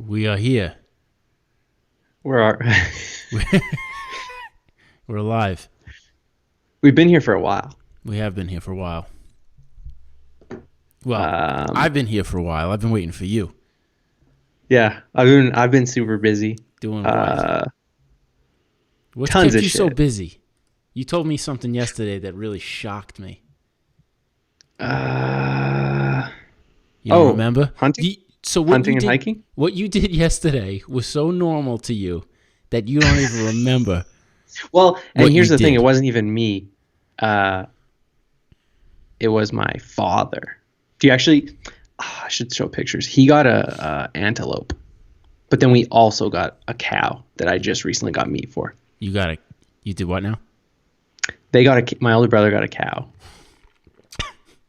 We are here. Where are We're alive. we've been here for a while. We have been here for a while. Well, Um, I've been here for a while. I've been waiting for you. yeah, I've been super busy. Doing what? Uh, What's Tons kept of you so shit. busy? You told me something yesterday that really shocked me. Uh, You don't oh, remember? hunting, So hunting and hiking. what you did yesterday was so normal to you that you don't even remember Well, and what you here's the thing: it did. wasn't even me. Uh, it was my father. Do you actually? I should show pictures. He got a antelope, but then we also got a cow that I just recently got meat for. You did what now? My older brother got a cow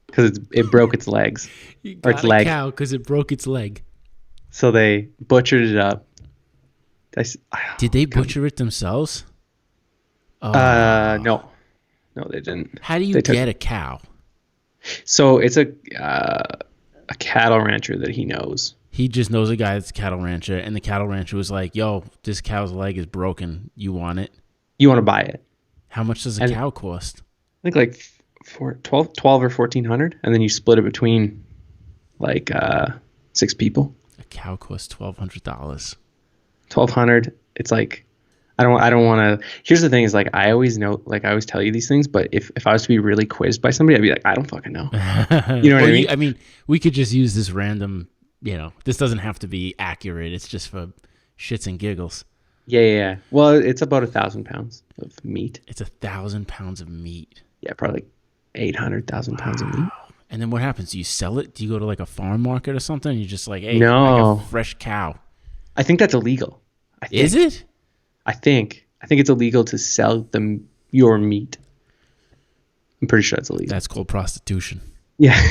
because it broke its legs You or its got a leg. cow because it broke its leg. So they butchered it up. Did they butcher it themselves? No, no, they didn't. How do you They took. get a cow? So it's a cattle rancher that he knows. He just knows a guy that's a cattle rancher, and the cattle rancher was like, yo, this cow's leg is broken. You want it? You want to buy it? How much does a And cow cost? I think like 12 or 1400, and then you split it between like 6 people. A cow costs $1,200. 1200. It's like I don't want to. Here's the thing: is like I always know, like I always tell you these things, but if I was to be really quizzed by somebody, I'd be like, I don't fucking know. You know what I mean? I mean, we could just use this random, this doesn't have to be accurate. It's just for shits and giggles. Yeah, yeah, yeah. Well, it's about 1,000 pounds of meat. It's 1,000 pounds of meat. Yeah, probably like 800,000 pounds of meat. And then what happens? Do you sell it? Do you go to like a farm market or something? And you're just like, hey, I No, got a fresh cow. I think that's illegal. I Is think. it? I think it's illegal to sell your meat. I'm pretty sure it's illegal. That's called prostitution. Yeah,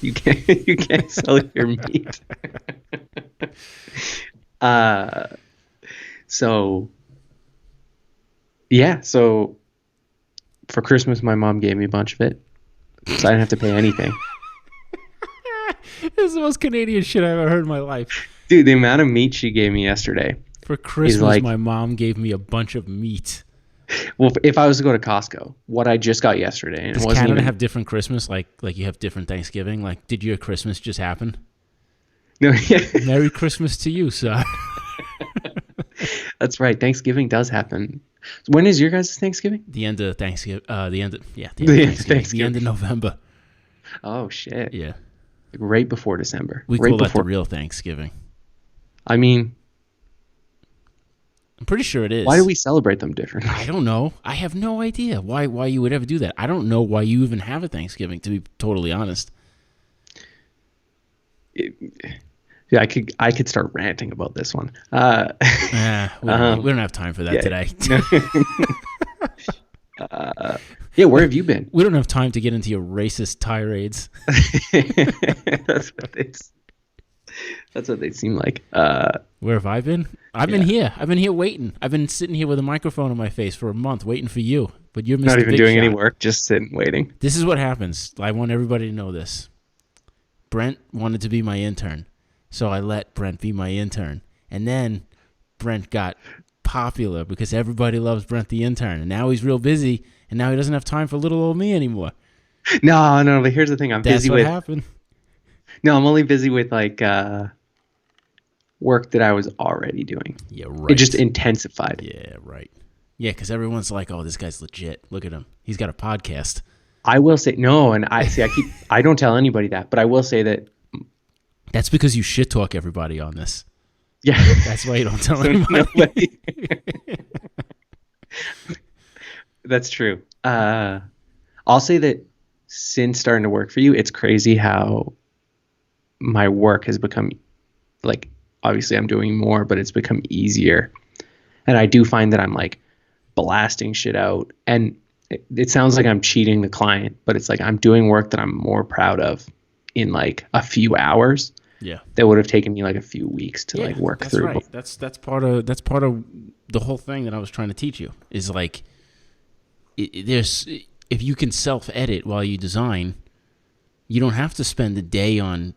you can't sell your meat. Uh, so yeah, so for Christmas, my mom gave me a bunch of it, so I didn't have to pay anything. This is the most Canadian shit I've ever heard in my life. Dude, the amount of meat she gave me yesterday For is Christmas, like, my mom gave me a bunch of meat. well, if I was to go to Costco, what I just got yesterday, and it Does wasn't Canada even. have different Christmas? Like you have different Thanksgiving? Like, did your Christmas just happen? No, yeah, Merry Christmas to you, sir. that's right. Thanksgiving does happen. When is your guys' Thanksgiving? The end of Thanksgiving. The end of The end of Thanksgiving. The Thanksgiving. end of November. Oh shit! Yeah, Like right before December. we Right call that the before. real Thanksgiving. I mean, I'm pretty sure it is. why do we celebrate them differently? I don't know. I have no idea why you would ever do that. I don't know why you even have a Thanksgiving, to be totally honest. Yeah, I could start ranting about this one. We don't have time for that Yeah. today. Yeah, where have you been? We don't have time to get into your racist tirades. That's what they seem like. Where have I been? I've been Yeah. here. I've been here waiting. I've been sitting here with a microphone in my face for a month waiting for you. But you're Mr. Not even Big doing Shot. any work, just sitting waiting. This is what happens. I want everybody to know this. Brent wanted to be my intern, so I let Brent be my intern. And then Brent got popular because everybody loves Brent the intern. And now he's real busy, and now he doesn't have time for little old me anymore. No, but here's the thing. That's what happened. No, I'm only busy with like work that I was already doing. Yeah, right. It just intensified. Yeah, right. Yeah, because everyone's like, oh, this guy's legit. Look at him. He's got a podcast. I will say no, and I don't tell anybody that, but I will say that. That's because you shit talk everybody on this. Yeah, That's why you don't tell so anybody. nobody. That's true. I'll say that since starting to work for you, it's crazy how my work has become, like, obviously I'm doing more, but it's become easier. And I do find that I'm like blasting shit out, and it sounds like I'm cheating the client, but it's like I'm doing work that I'm more proud of in like a few hours Yeah. that would have taken me like a few weeks to like work that's through. right. That's part of the whole thing that I was trying to teach you is like there's if you can self edit while you design, you don't have to spend a day on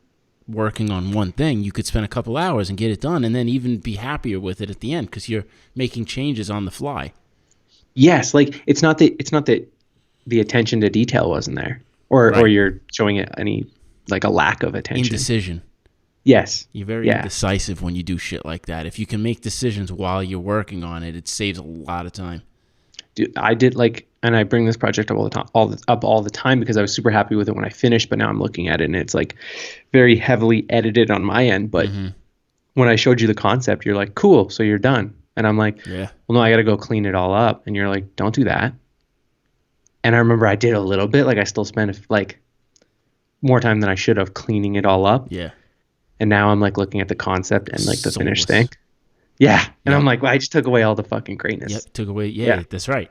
working on one thing, you could spend a couple hours and get it done, and then even be happier with it at the end because you're making changes on the fly. Yes, like it's not that the attention to detail wasn't there, or Right. you're showing it any like a lack of attention. Indecision. Yes. You're very Yeah. indecisive when you do shit like that. If you can make decisions while you're working on it, it saves a lot of time. Dude, I did and I bring this project up all the time because I was super happy with it when I finished, but now I'm looking at it and it's like very heavily edited on my end. But when I showed you the concept, you're like, cool, so you're done. And I'm like, Yeah. well, no, I got to go clean it all up. And you're like, don't do that. And I remember I did a little bit, like I still spent like more time than I should have cleaning it all up. Yeah. And now I'm like looking at the concept and like the finished Soulless. thing. Yeah. And Yep. I'm like, well, I just took away all the fucking greatness. Yep. Took away. Yeah, Yeah. That's right.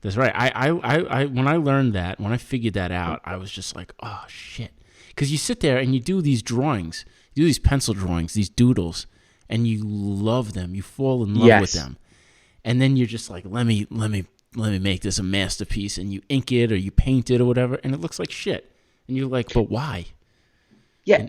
That's right. I when I learned that, when I figured that out, I was just like, oh shit. Because you sit there and you do these drawings, you do these pencil drawings, these doodles, and you love them. You fall in love with Yes. them. And then you're just like, let me make this a masterpiece, and you ink it or you paint it or whatever, and it looks like shit. And you're like, but why? Yeah.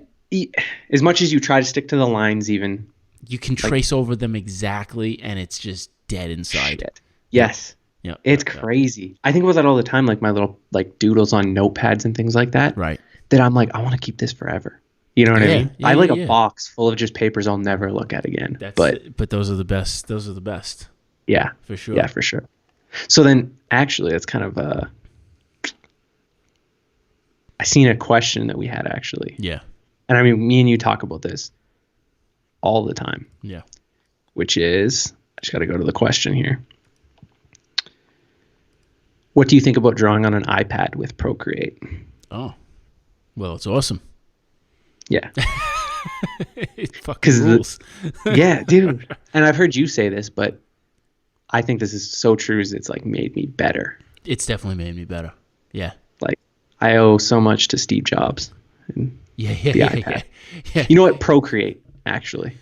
As much as you try to stick to the lines, even. You can trace over them exactly, and it's just dead inside. Shit. Yes. Yeah, It's crazy. I think about that all the time, like my little like doodles on notepads and things like that. Right. That I'm like, I want to keep this forever. You know what I Yeah, mean? yeah, I have like yeah. a box full of just papers I'll never look at again. But those are the best. Those are the best. Yeah, For sure. Yeah, for sure. So then, actually, that's kind of I seen a question that we had actually, Yeah. and I mean, me and you talk about this all the time, Yeah. which is I just got to go to the question here. What do you think about drawing on an iPad with Procreate? Oh. Well, it's awesome. Yeah, It fucking 'Cause rules. yeah, dude. And I've heard you say this, but I think this is so true. Is it's like made me better. It's definitely made me better. Yeah. Like I owe so much to Steve Jobs. And Yeah. The Yeah. iPad. Yeah. you know what? Procreate actually.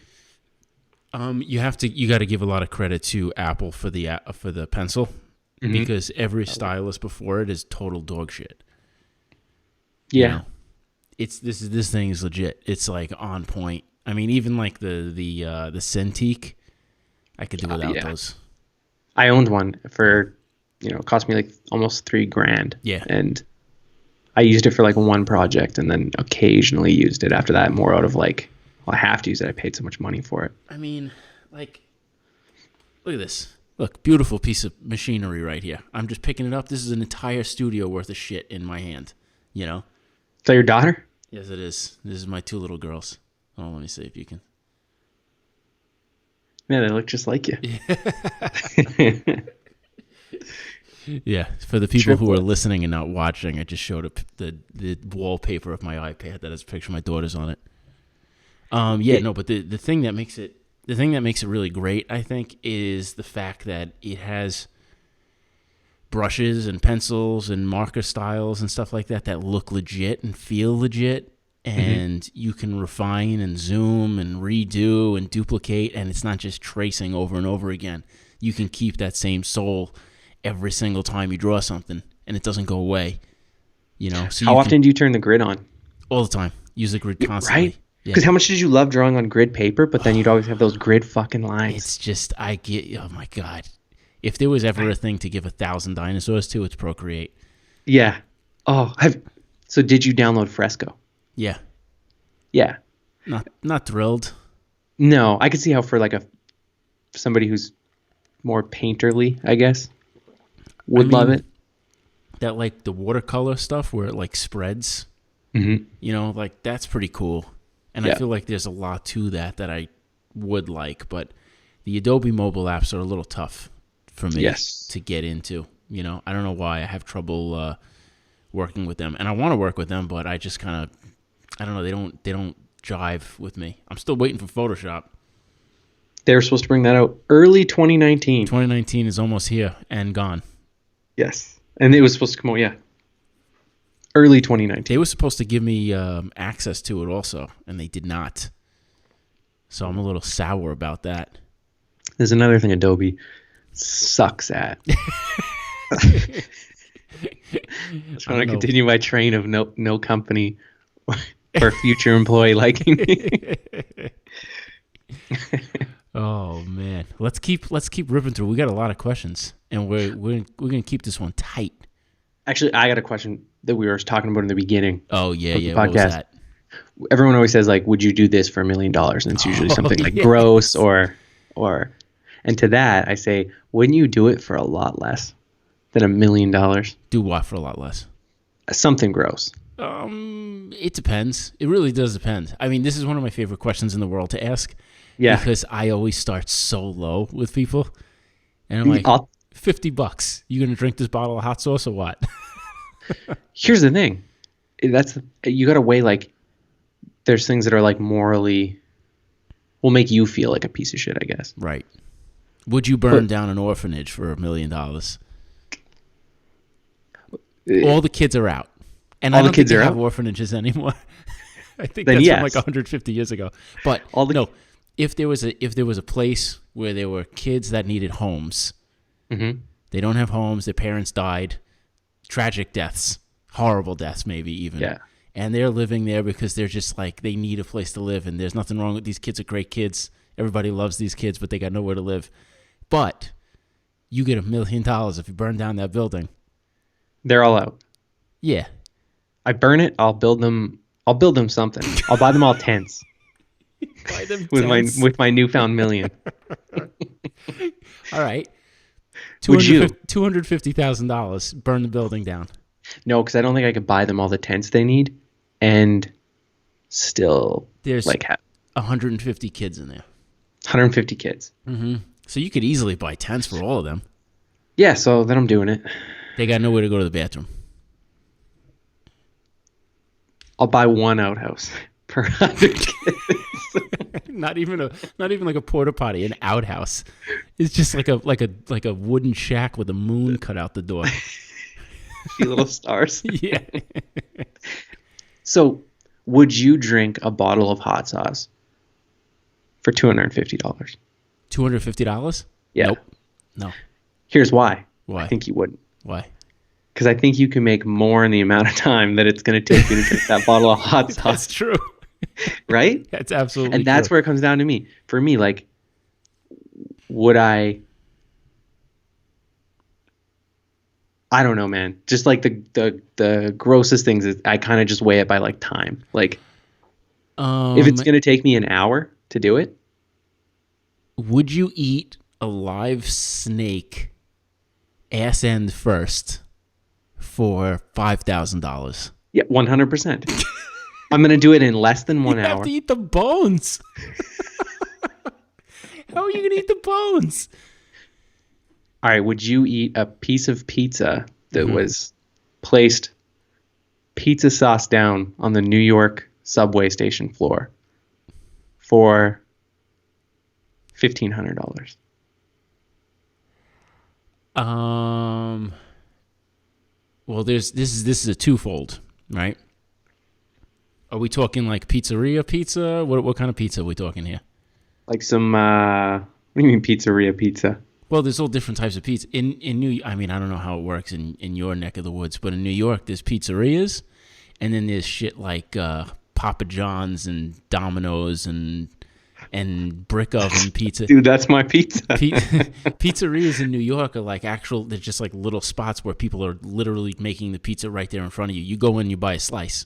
You got to give a lot of credit to Apple for the pencil because every stylus before it is total dog shit. Yeah. You know? This thing is legit. It's like on point. I mean, even like the Cintiq, I could do without yeah. those. I owned one for, it cost me like almost $3,000. Yeah. And I used it for like one project and then occasionally used it after that more out of like, well, I have to use it. I paid so much money for it. I mean, like, look at this. Look, beautiful piece of machinery right here. I'm just picking it up. This is an entire studio worth of shit in my hand. You know? Is that your daughter? Yes, it is. This is my two little girls. Oh, let me see if you can. Yeah, they look just like you. Yeah, for the people who are Triplets. listening and not watching, I just showed up the wallpaper of my iPad that has a picture of my daughters on it. But the thing that makes it really great, I think, is the fact that it has brushes and pencils and marker styles and stuff like that look legit and feel legit, and you can refine and zoom and redo and duplicate, and it's not just tracing over and over again. You can keep that same soul every single time you draw something, and it doesn't go away. So How often do you turn the grid on? all the time. Use the grid constantly. Right? Because how much did you love drawing on grid paper, but then you'd always have those grid fucking lines. It's just, oh my God. If there was ever a thing to give 1,000 dinosaurs to, it's Procreate. Yeah. Oh, so did you download Fresco? Yeah. Yeah. Not thrilled. No, I could see how for like somebody who's more painterly, I guess, would love it. That like the watercolor stuff where it like spreads, like that's pretty cool. And I Yeah. feel like there's a lot to that I would like, but the Adobe mobile apps are a little tough for me to get into. I don't know why I have trouble working with them, and I want to work with them, but I just kind of, I don't know, they don't jive with me. I'm still waiting for Photoshop. They were supposed to bring that out early 2019. 2019 is almost here and gone. Yes. And it was supposed to come out, early 2019. They were supposed to give me access to it also, and they did not. So I'm a little sour about that. There's another thing Adobe sucks at. I'm trying to continue my train of no company for future employee liking me. Oh man, let's keep ripping through. We got a lot of questions, and we're gonna keep this one tight. Actually, I got a question that we were talking about in the beginning Oh yeah, of the yeah. What was podcast. that? Everyone always says like, "Would you do this for $1 million?" And it's usually something like yes. gross or. And to that, I say, wouldn't you do it for a lot less than $1 million? Do what for a lot less? Something gross. It depends. It really does depend. I mean, this is one of my favorite questions in the world to ask. Yeah. Because I always start so low with people, and I'm like, $50. You gonna drink this bottle of hot sauce or what? Here's the thing. You got to weigh like. There's things that are like morally. Will make you feel like a piece of shit, I guess. Right. Would you burn down an orphanage for $1 million? All the kids are out, and I don't think they have orphanages anymore. I think that's from like 150 years ago. But no, if there was a place where there were kids that needed homes, they don't have homes. Their parents died, tragic deaths, horrible deaths, maybe even. Yeah. And they're living there because they're just like, they need a place to live. And there's nothing wrong with these kids. Are great kids. Everybody loves these kids, but they got nowhere to live. But you get $1 million if you burn down that building. They're all out. Yeah. I burn it. I'll build them something. I'll buy them all tents. Buy them tents? with my newfound million. All right. Would you? $250,000. Burn the building down. No, because I don't think I could buy them all the tents they need, and still there's like 150 kids in there. 150 kids. Mm-hmm. So you could easily buy tents for all of them. Yeah, so then I'm doing it. They got nowhere to go to the bathroom. I'll buy one outhouse per 100 kids. not even like a porta potty, an outhouse. It's just like a wooden shack with a moon cut out the door. A few little stars. Yeah. So, would you drink a bottle of hot sauce for $250? $250? Yeah. Nope. No. Here's why. Why? I think you wouldn't. Why? Because I think you can make more in the amount of time that it's going to take you to drink that bottle of hot sauce. That's true. Right? That's absolutely And that's true. where it comes down to me. For me, like, would I don't know, man. Just like the grossest things is I kind of just weigh it by like time. Like, if it's going to take me an hour to do it. Would you eat a live snake ass end first for $5,000? Yeah, 100%. I'm going to do it in less than 1 hour. You have to eat the bones. How are you going to eat the bones? All right, would you eat a piece of pizza that was placed pizza sauce down on the New York subway station floor for $1,500? Well, this is a twofold, right? Are we talking like pizzeria pizza? What kind of pizza are we talking here? Like some what do you mean pizzeria pizza? Well, there's all different types of pizza. I mean, I don't know how it works in your neck of the woods, but in New York, there's pizzerias, and then there's shit like Papa John's and Domino's and brick oven pizza. Dude, that's my pizza. Pizzerias in New York are like they're just like little spots where people are literally making the pizza right there in front of you. You go in, you buy a slice.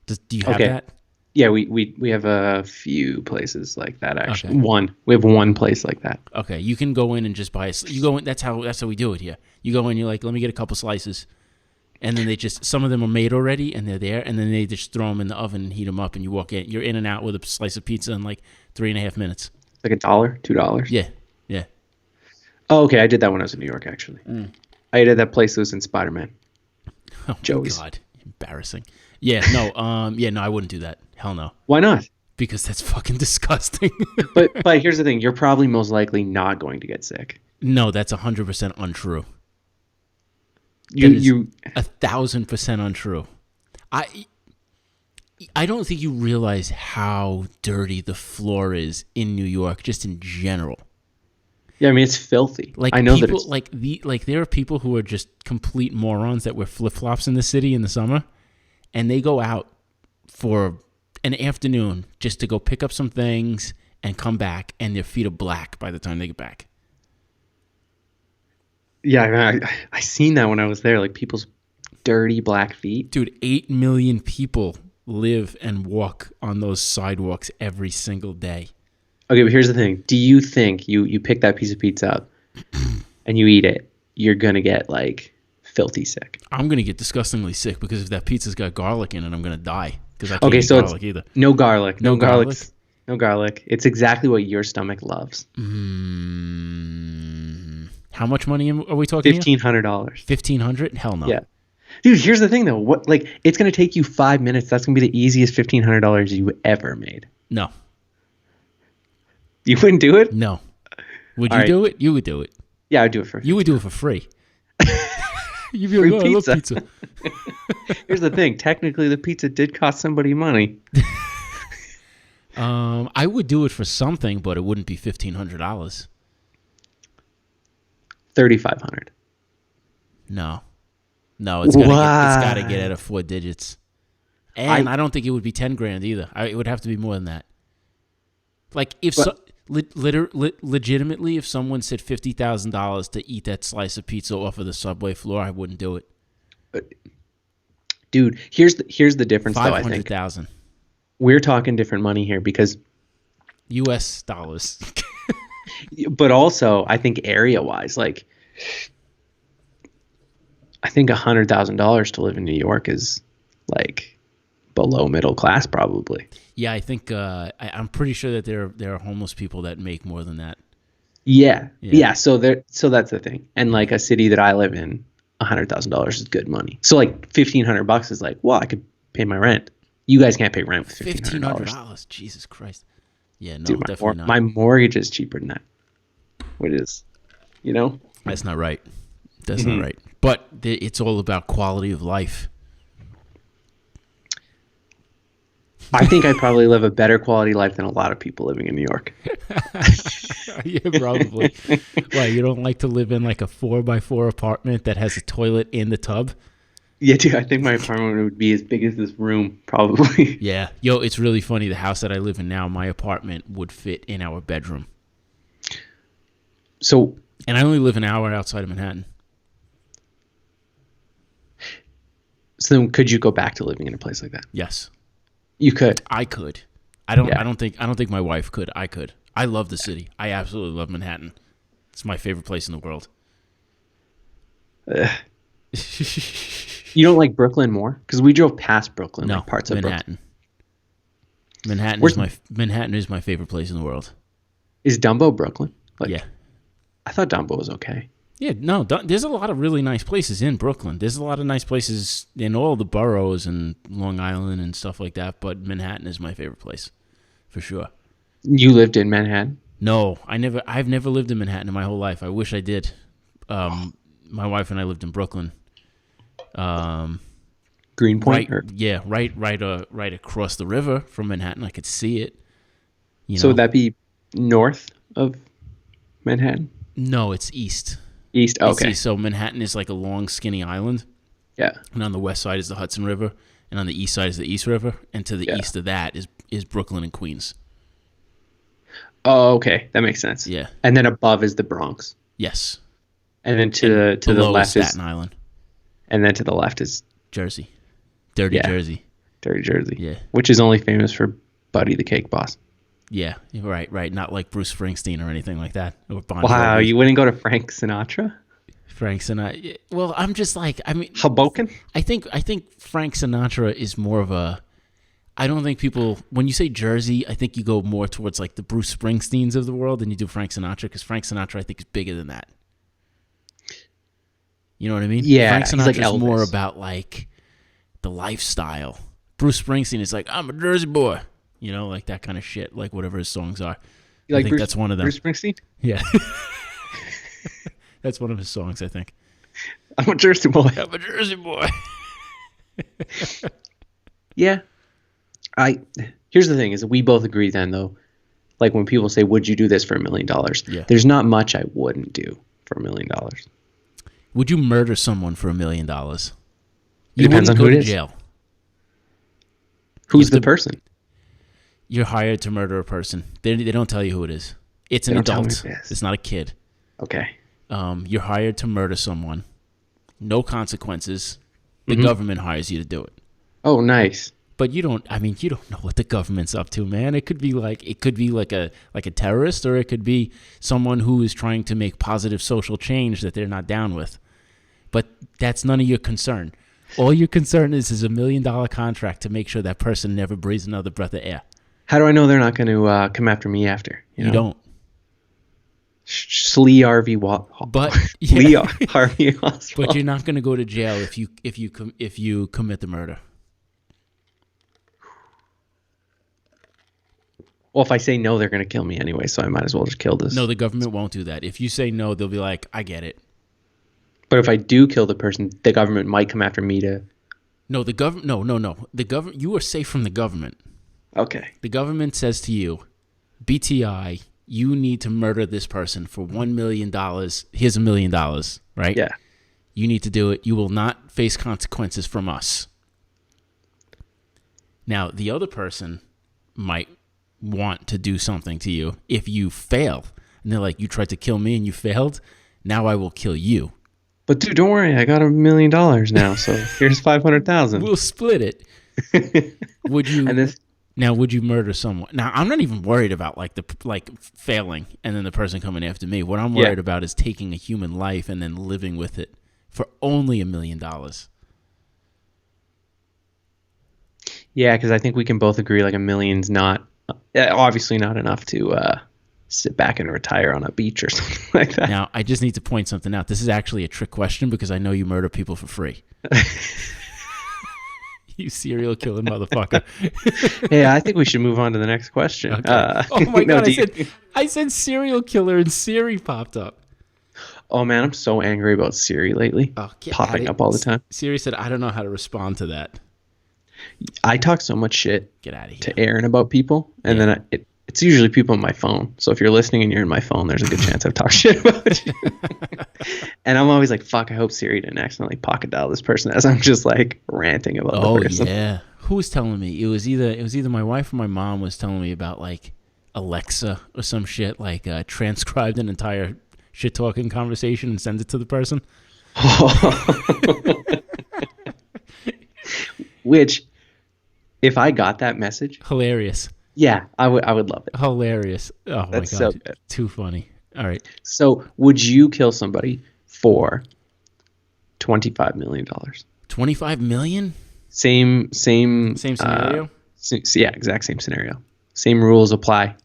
Do you have that? Yeah, we have a few places like that actually. Okay. We have one place like that. Okay, you can go in and just buy you go in. That's how we do it here. You go in, you're like, let me get a couple slices, and then some of them are made already and they're there, and then they just throw them in the oven and heat them up, and you walk in. You're in and out with a slice of pizza in like 3.5 minutes. Like $1, $2. Yeah. Oh, okay. I did that when I was in New York actually. I ate at that place that was in Spider-Man. Oh Joey's. God, embarrassing. Yeah, no, I wouldn't do that. Hell no. Why not? Because that's fucking disgusting. but here's the thing: you're probably most likely not going to get sick. No, that's 100% untrue. You 1,000% untrue. I don't think you realize how dirty the floor is in New York, just in general. Yeah, I mean it's filthy. Like I know people, that it's like there are people who are just complete morons that wear flip flops in the city in the summer, and they go out for an afternoon just to go pick up some things and come back, and their feet are black by the time they get back. Yeah, I seen that when I was there, like people's dirty black feet. Dude, 8 million people live and walk on those sidewalks every single day. Okay, but here's the thing. Do you think you pick that piece of pizza up and you eat it, you're going to get like filthy sick? I'm going to get disgustingly sick because if that pizza's got garlic in it, I'm going to die because I can't Okay, eat so garlic either. no garlic. No garlic? No garlic. It's exactly what your stomach loves. How much money are we talking here? $1,500. $1,500? Hell no. Yeah. Dude, here's the thing though. What, like, it's going to take you 5 minutes. That's going to be the easiest $1,500 you ever made. No. You wouldn't do it? No. Would All you right. do it? You would do it. Yeah, I'd do it for You would do it for free. You'd be Free like, oh, pizza. I love pizza. Here's the thing. Technically, the pizza did cost somebody money. I would do it for something, but it wouldn't be $1,500. $3,500. No, it's got to get out of 4 digits, and I don't think it would be 10 grand either. It would have to be more than that. Like if legitimately, if someone said $50,000 to eat that slice of pizza off of the subway floor, I wouldn't do it. Dude, here's the difference though. I think $500,000 we're talking different money here because, U.S. dollars. but also I think area wise, like I think $100,000 to live in New York is like below middle class probably. Yeah, I think I'm pretty sure that there are homeless people that make more than that. Yeah. So that's the thing. And like a city that I live in, $100,000 is good money. So like $1,500 is like, well, I could pay my rent. You guys can't pay rent with $1,500. Jesus Christ. Yeah, no, Dude, definitely not. my mortgage is cheaper than that. What is, you know? That's not right. That's not right. But it's all about quality of life. I think I probably live a better quality life than a lot of people living in New York. Yeah, probably. Why, you don't like to live in like a 4x4 apartment that has a toilet in the tub? Yeah, dude, I think my apartment would be as big as this room, probably. Yeah. Yo, it's really funny. The house that I live in now, my apartment would fit in our bedroom. So, and I only live an hour outside of Manhattan. So then could you go back to living in a place like that? Yes. You could. I could. I don't think my wife could. I could. I love the city. I absolutely love Manhattan. It's my favorite place in the world. You don't like Brooklyn more? Because we drove past Brooklyn, No, like parts of Manhattan. Brooklyn. Manhattan is my favorite place in the world. Is Dumbo Brooklyn? Like, Yeah. I thought Dumbo was okay. Yeah, no, there's a lot of really nice places in Brooklyn. There's a lot of nice places in all the boroughs and Long Island and stuff like that, but Manhattan is my favorite place, for sure. You lived in Manhattan? No, I've never lived in Manhattan in my whole life. I wish I did. My wife and I lived in Brooklyn. Greenpoint? Right across the river from Manhattan. I could see it. So would that be north of Manhattan? No, it's east. East, okay. East. So Manhattan is like a long, skinny island. Yeah. And on the west side is the Hudson River, and on the east side is the East River, and to the east of that is Brooklyn and Queens. Oh, okay, that makes sense. Yeah. And then above is the Bronx. Yes. And then to the left Staten is Island. And then to the left is Jersey. Dirty Jersey. Dirty Jersey. Yeah. Which is only famous for Buddy the Cake Boss. Yeah, right. Not like Bruce Springsteen or anything like that. Or Bon Wow, Jovi. you wouldn't go to Frank Sinatra? Frank Sinatra. Well, I'm just like, I mean, Hoboken? I think Frank Sinatra is more of a. I don't think people, when you say Jersey, I think you go more towards like the Bruce Springsteens of the world than you do Frank Sinatra, because Frank Sinatra I think is bigger than that. You know what I mean? Yeah, Frank he's Sinatra like is Elvis. more about like the lifestyle. Bruce Springsteen is like, I'm a Jersey boy. You know, like that kind of shit, like whatever his songs are. You like I think Bruce, that's one of them. Bruce Springsteen? Yeah. That's one of his songs, I think. I'm a Jersey boy. I'm a Jersey boy. Yeah. Here's the thing is we both agree then though. Like when people say, would you do this for $1 million? Yeah. There's not much I wouldn't do for $1 million. Would you murder someone for $1 million? It depends on who it is. Jail. Who's the person? You're hired to murder a person. They don't tell you who it is. It's They an don't tell me adult. who it is. It's not a kid. Okay. You're hired to murder someone. No consequences. The Mm-hmm. government hires you to do it. Oh, nice. But you don't know what the government's up to, man. It could be like a terrorist, or it could be someone who is trying to make positive social change that they're not down with. But that's none of your concern. All your concern is $1 million contract to make sure that person never breathes another breath of air. How do I know they're not going to come after me after? You don't. Lee Harvey But Lee Harvey Oswald. But you're not going to go to jail if you commit the murder. Well, if I say no, they're going to kill me anyway, so I might as well just kill this. No, the government won't do that. If you say no, they'll be like, I get it. But if I do kill the person, the government might come after me to... No, the government... No. The government... You are safe from the government. Okay. The government says to you, BTI, you need to murder this person for $1 million. Here's $1 million, right? Yeah. You need to do it. You will not face consequences from us. Now, the other person might want to do something to you if you fail. And they're like, you tried to kill me and you failed. Now I will kill you. But dude, don't worry. I got $1 million now, so here's 500,000. We'll split it. Would you... And this... Now, would you murder someone? Now, I'm not even worried about failing and then the person coming after me. What I'm worried about is taking a human life and then living with it for only $1 million. Yeah, because I think we can both agree like $1 million's not, obviously not enough to sit back and retire on a beach or something like that. Now, I just need to point something out. This is actually a trick question because I know you murder people for free. You serial killing motherfucker. Hey, I think we should move on to the next question. Okay. Oh my God, I said serial killer and Siri popped up. Oh man, I'm so angry about Siri lately. Popping up all the time. Siri said, I don't know how to respond to that. I talk so much shit Get out of here. to Aaron about people, and then it's usually people on my phone. So if you're listening and you're in my phone, there's a good chance I've talked shit about you. And I'm always like, fuck, I hope Siri didn't accidentally pocket dial this person as I'm just like ranting about the person. Oh yeah. Who was telling me? It was either my wife or my mom was telling me about like Alexa or some shit, like transcribed an entire shit talking conversation and send it to the person. Which, if I got that message, hilarious. Yeah, I would love it. Hilarious. Oh That's my God. so good. Too funny. All right. So, would you kill somebody for $25 million? 25 million? Same scenario? Yeah, exact same scenario. Same rules apply.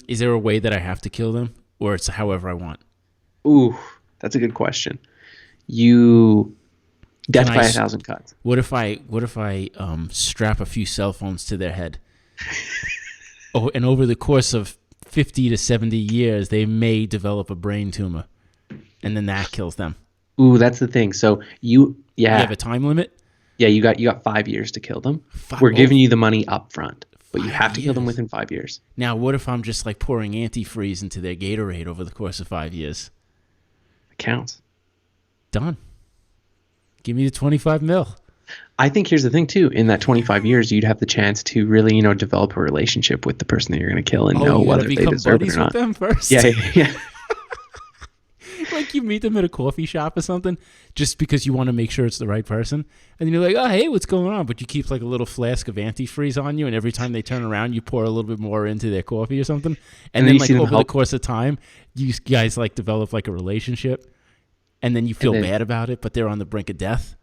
Is there a way that I have to kill them, or it's however I want? Ooh, that's a good question. Death by 1,000 cuts. What if I strap a few cell phones to their head? And over the course of 50 to 70 years, they may develop a brain tumor, and then that kills them. Ooh, that's the thing. So you have a time limit? Yeah, you got 5 years to kill them. We're giving you the money up front, but you have to kill them within 5 years. Now, what if I'm just like pouring antifreeze into their Gatorade over the course of 5 years? It counts. Done. Give me the 25 mil. I think here's the thing too. In that 25 years, you'd have the chance to really, develop a relationship with the person that you're going to kill and know whether they deserve it or not. With them first? Yeah. Like you meet them at a coffee shop or something, just because you want to make sure it's the right person, and then you're like, "Oh, hey, what's going on?" But you keep like a little flask of antifreeze on you, and every time they turn around, you pour a little bit more into their coffee or something, and then like over the course of time, you guys like develop like a relationship. And then you feel bad about it, but they're on the brink of death.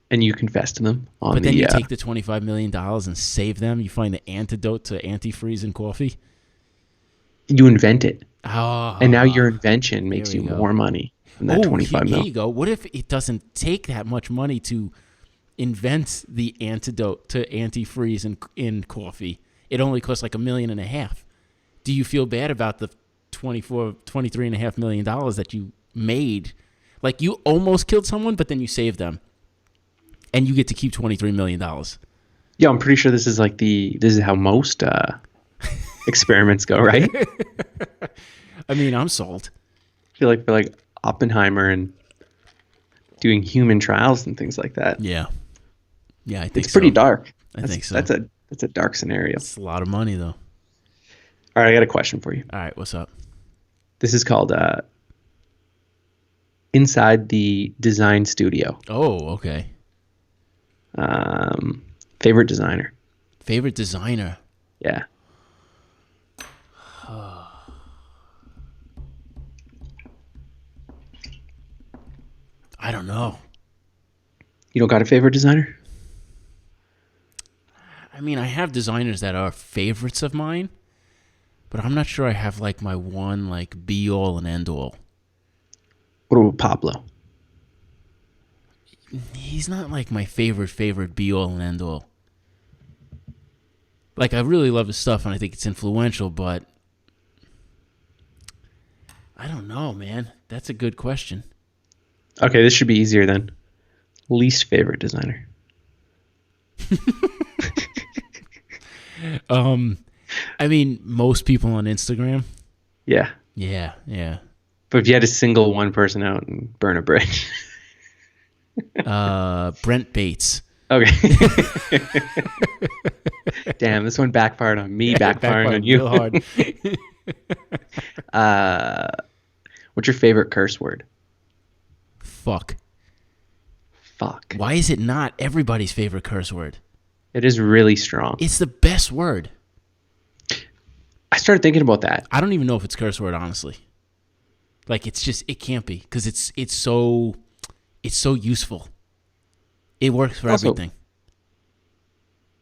And you confess to them. But then you take the $25 million and save them. You find the antidote to antifreeze in coffee. You invent it. Oh, and now your invention makes you more money than that 25 mil. Here you go. What if it doesn't take that much money to invent the antidote to antifreeze in coffee? It only costs like $1.5 million. Do you feel bad about the $23.5 million that you made? Like you almost killed someone, but then you saved them, and you get to keep $23 million. Yeah, I'm pretty sure this is how most experiments go, right? I mean, I'm sold. I feel like for like Oppenheimer and doing human trials and things like that. Yeah, I think it's pretty dark. I think so. That's a dark scenario. It's a lot of money though. All right, I got a question for you. All right, what's up? This is called Inside the Design Studio. Oh, okay. Favorite designer? Favorite designer? Yeah. I don't know. You don't got a favorite designer? I mean, I have designers that are favorites of mine, but I'm not sure I have like my one like be all and end all. What about Pablo? He's not like my favorite be all and end all. Like I really love his stuff and I think it's influential, but I don't know, man. That's a good question. Okay, this should be easier then. Least favorite designer. I mean, most people on Instagram. Yeah. Yeah. But if you had to single one person out and burn a bridge. Brent Bates. Okay. Damn, this one backfired on me, backfiring on you. Real hard. What's your favorite curse word? Fuck. Fuck. Why is it not everybody's favorite curse word? It is really strong. It's the best word. I started thinking about that. I don't even know if it's curse word, honestly. Like it can't be because it's so useful. It works for Also, everything.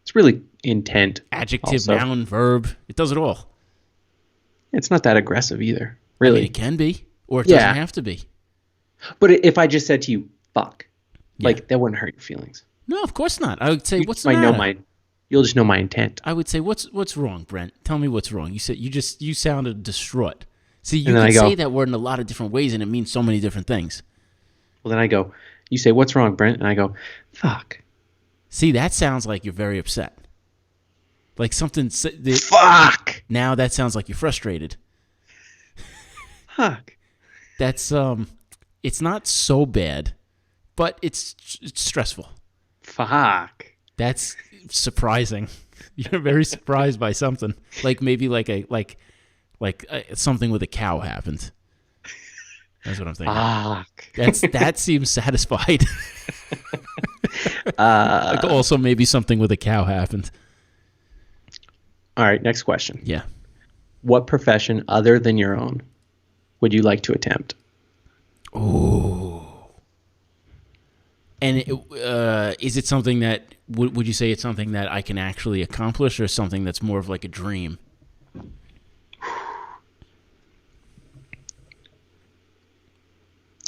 It's really intent. Adjective, also. noun, verb. It does it all. It's not that aggressive either. Really. I mean, it can be, or it Yeah. doesn't have to be. But if I just said to you, fuck, like that wouldn't hurt your feelings. No, of course not. I would say, what's the might know matter? You'll just know my intent. I would say, what's wrong, Brent? Tell me what's wrong. You said you sounded distraught. See, you And then can I go, say that word in a lot of different ways, and it means so many different things. Well, then I go, you say, what's wrong, Brent? And I go, fuck. See, that sounds like you're very upset. Like something. Fuck. Now that sounds like you're frustrated. Fuck. That's it's not so bad, but it's stressful. Fuck. That's surprising. You're very surprised by something. Like maybe like something with a cow happened. That's what I'm thinking. Fuck. That seems satisfied. Like also maybe something with a cow happened. All right, next question. Yeah. What profession other than your own would you like to attempt? Oh. And is it something that would you say it's something that I can actually accomplish, or something that's more of like a dream?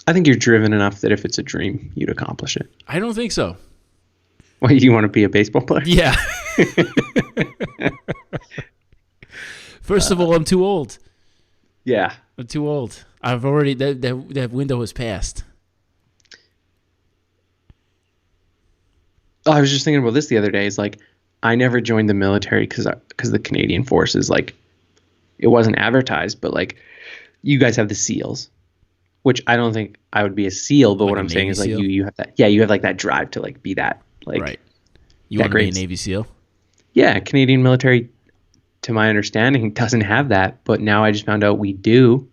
I think you're driven enough that if it's a dream, you'd accomplish it. I don't think so. Well, you want to be a baseball player? Yeah. First of all, I'm too old. Yeah. I'm too old. I've already that window has passed. Oh, I was just thinking about this the other day. It's like I never joined the military because the Canadian Forces, like, it wasn't advertised, but like you guys have the SEALs, which I don't think I would be a SEAL. But Like what a I'm saying Navy is like SEAL? you have that. Yeah, you have like that drive to like be that. Like, Right. You that want to be a great. Navy SEAL? Yeah, Canadian military, to my understanding, doesn't have that. But now I just found out we do.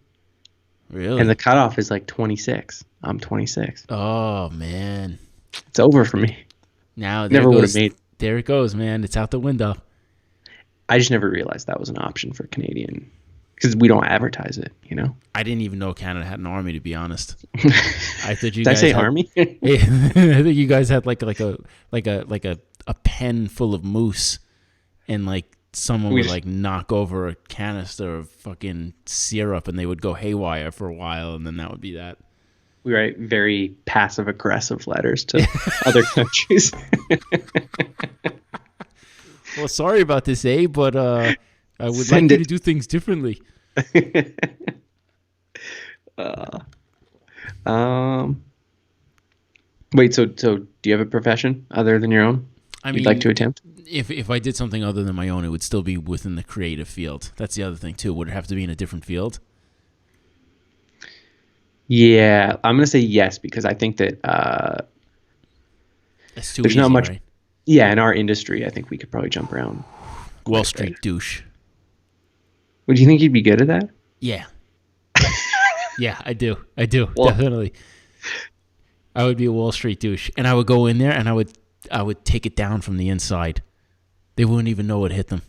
Really? And the cutoff is like 26. I'm 26. Oh man. It's over for me. Now there Never would goes, have made. there it goes, man. It's out the window. I just never realized that was an option for Canadian because we don't advertise it. You know. I didn't even know Canada had an army, to be honest. I thought you Did I guys say had, army? I think you guys had like a pen full of moose, and like someone would like knock over a canister of fucking syrup, and they would go haywire for a while, and then that would be that. We write very passive aggressive letters to other countries. Well, sorry about this, but I would Send like you it. to do things differently. Wait, so do you have a profession other than your own I you'd mean, like to attempt? if I did something other than my own, it would still be within the creative field. That's the other thing too. Would it have to be in a different field? Yeah, I'm gonna say yes because I think that That's too there's easy, not much. right? Yeah, in our industry, I think we could probably jump around Wall quite a bit. Street douche. Would you think you'd be good at that? Yeah. Yeah, I do. I do. Well, Definitely. I would be a Wall Street douche. And I would go in there and I would take it down from the inside. They wouldn't even know it hit them.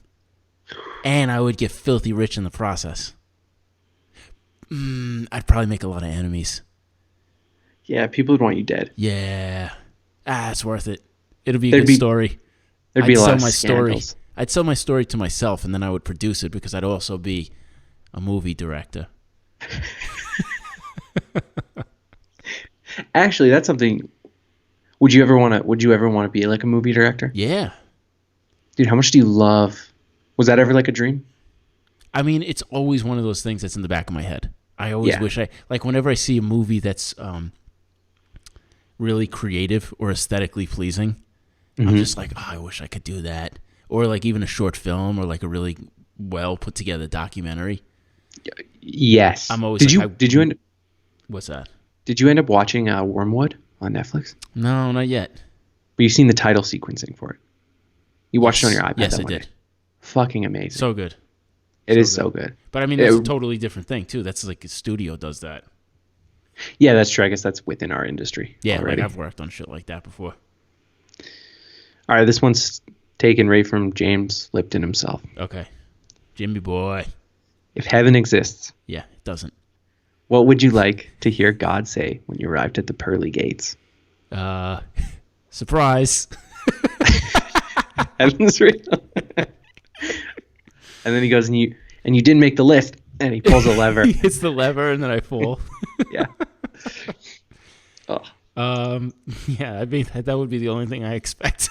And I would get filthy rich in the process. I'd probably make a lot of enemies. yeah, people would want you dead. Yeah. It's worth it. It'll be a There'd good be story. there'd I'd be a lot sell of my story. scandals. I'd sell my story to myself, and then I would produce it because I'd also be a movie director. Actually, that's something. Would you ever want to? Would you ever want to be like a movie director? Yeah. Dude, how much do you love? Was that ever like a dream? I mean, it's always one of those things that's in the back of my head. I always Yeah. wish like whenever I see a movie that's really creative or aesthetically pleasing, I'm just like, I wish I could do that. Or like even a short film or like a really well put together documentary. Yes. I'm always Did like, you did you end what's that? did you end up watching Wormwood on Netflix? No, not yet. But you've seen the title sequencing for it. You watched it on your iPad. Yes, that I one did. day. Fucking amazing. So good. It is so good. But I mean, that's a totally different thing too. That's like a studio does that. Yeah, that's true. I guess that's within our industry. Yeah, already. like I've worked on shit like that before. All right, this one's taken right from James Lipton himself. Okay. Jimmy boy. If heaven exists, Yeah, it doesn't. what would you like to hear God say when you arrived at the pearly gates? Surprise. Heaven's real. And then he goes, and you didn't make the list. And he pulls a lever. He hits the lever and then I fall. Yeah. Oh. Yeah, I mean that would be the only thing I expect.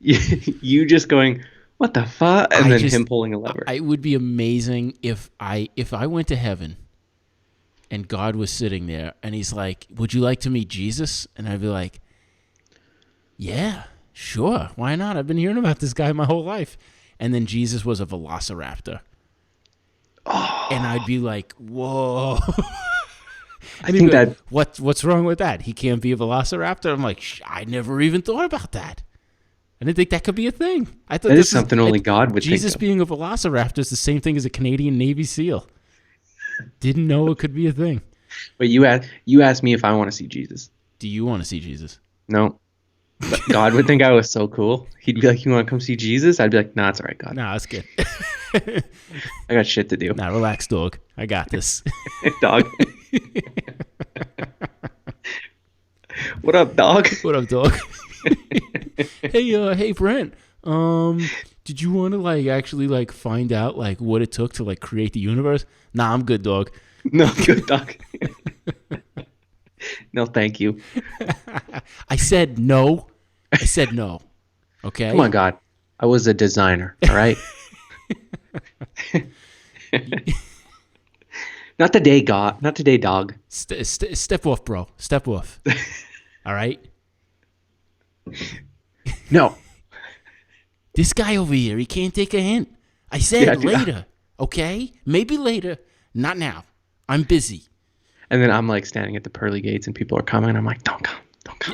You just going, what the fuck? And then him pulling a lever. It would be amazing if I went to heaven and God was sitting there and he's like, would you like to meet Jesus? And I'd be like, yeah, sure. Why not? I've been hearing about this guy my whole life. And then Jesus was a velociraptor. Oh. And I'd be like, whoa. I think like, that... What's wrong with that? He can't be a velociraptor? I'm like, I never even thought about that. I didn't think that could be a thing. I thought that is something only God would Jesus think of. being a velociraptor is the same thing as a Canadian Navy SEAL. Didn't know it could be a thing. But you asked me if I want to see Jesus. Do you want to see Jesus? No. But God would think I was so cool. He'd be like, you want to come see Jesus? I'd be like, nah, it's all right, God. Nah, that's good. I got shit to do. Nah, relax, dog. I got this. Dog. What up, dog? What up, dog? Hey, Brent. Did you want to actually find out what it took to create the universe? Nah, I'm good, dog. No, good dog. No, thank you. I said no. Okay. Come on, God. I was a designer. All right. Not today, God. Not today, dog. Step off, bro. Step off. All right. No. This guy over here, he can't take a hint. I said later. Okay? Maybe later. Not now. I'm busy. And then I'm standing at the pearly gates and people are coming. And I'm like, don't come.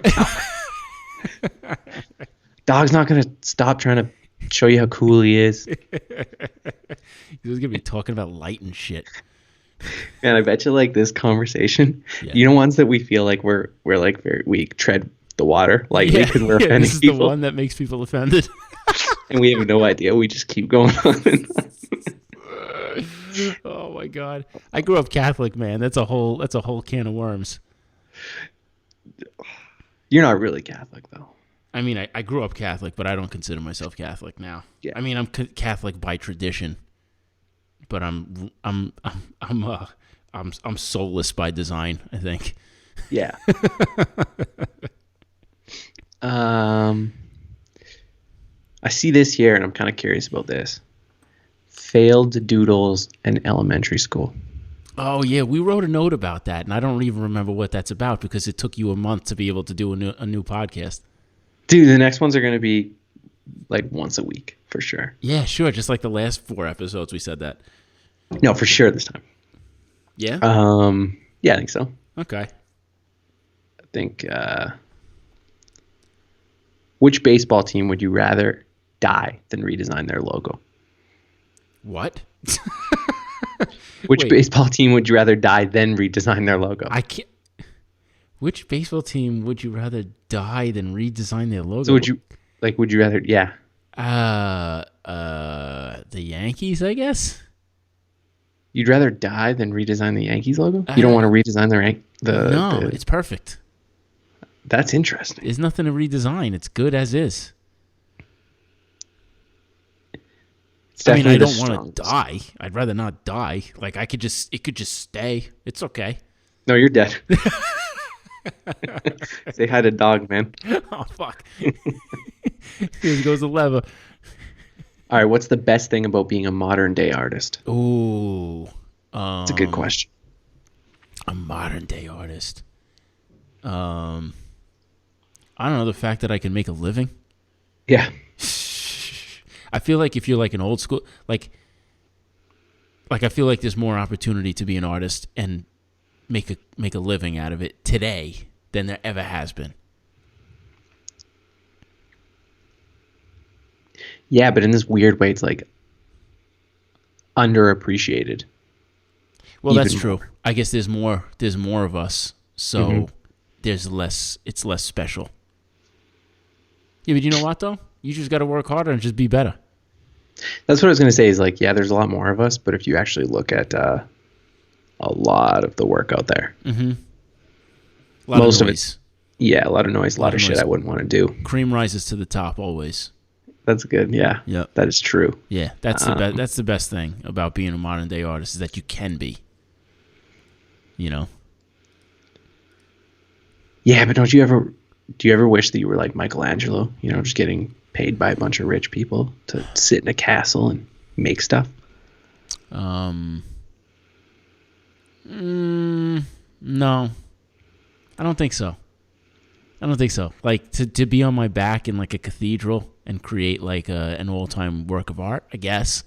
No. Dog's not going to stop trying to show you how cool he is. He's going to be talking about light and shit. Man, I bet you this conversation, ones that we feel like we tread the water lightly because we're offending this is people. The one that makes people offended. And we have no idea. We just keep going on and on. Oh my God. I grew up Catholic, man. That's a whole can of worms. You're not really Catholic though. I mean, I grew up Catholic, but I don't consider myself Catholic now. Yeah. I mean, I'm Catholic by tradition, but I'm soulless by design, I think. Yeah. I see this here and I'm kind of curious about this. Failed doodles in elementary school. Oh, yeah. We wrote a note about that, and I don't even remember what that's about because it took you a month to be able to do a new podcast. Dude, the next ones are going to be once a week for sure. Yeah, sure. Just like the last 4 episodes, we said that. No, for sure this time. Yeah? Yeah, I think so. Okay. I think Which baseball team would you rather die than redesign their logo? What? Which Wait, baseball team would you rather die than redesign their logo? I can't. Which baseball team would you rather die than redesign their So logo? would you rather, yeah. The Yankees, I guess. You'd rather die than redesign the Yankees logo? You don't want to redesign No, it's perfect. That's interesting. There's nothing to redesign. It's good as is. It's I mean, I definitely the don't want to strongest. die. I'd rather not die. Like it could just stay. It's okay. No, you're dead. Say hi to dog, man. Oh fuck! Here goes the lever. All right, what's the best thing about being a modern day artist? Ooh, It's a good question. a modern day artist. I don't know, the fact that I can make a living. Yeah. I feel like if you're like an old school, like I feel like there's more opportunity to be an artist and make a living out of it today than there ever has been. Yeah, but in this weird way, it's like underappreciated. Well, that's Even true. more. I guess there's more of us, so there's less. It's less special. Yeah, but you know what though? You just got to work harder and just be better. That's what I was going to say is like, yeah, there's a lot more of us, but if you actually look at a lot of the work out there, A lot most of of noise. yeah, a lot of noise, a lot of shit noise. I wouldn't want to do. Cream rises to the top always. That's good. Yeah. Yep. That is true. Yeah, that's that's the best thing about being a modern day artist is that you can be. You know. Yeah, but do you ever wish that you were like Michelangelo, just getting paid by a bunch of rich people to sit in a castle and make stuff? No, I don't think so. Like to be on my back in like a cathedral and create like an all-time work of art, I guess.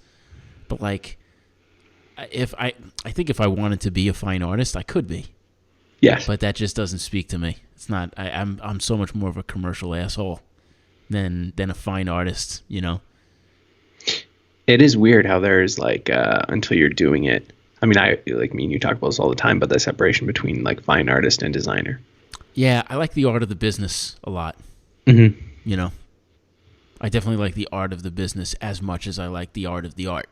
But like, I think if I wanted to be a fine artist, I could be. Yes. But that just doesn't speak to me. It's not. I'm so much more of a commercial asshole than a fine artist. You know. It is weird how there's like until you're doing it. I mean, I like me and you talk about this all the time, but the separation between like fine artist and designer. Yeah, I like the art of the business a lot. Mm-hmm. You know, I definitely like the art of the business as much as I like the art of the art.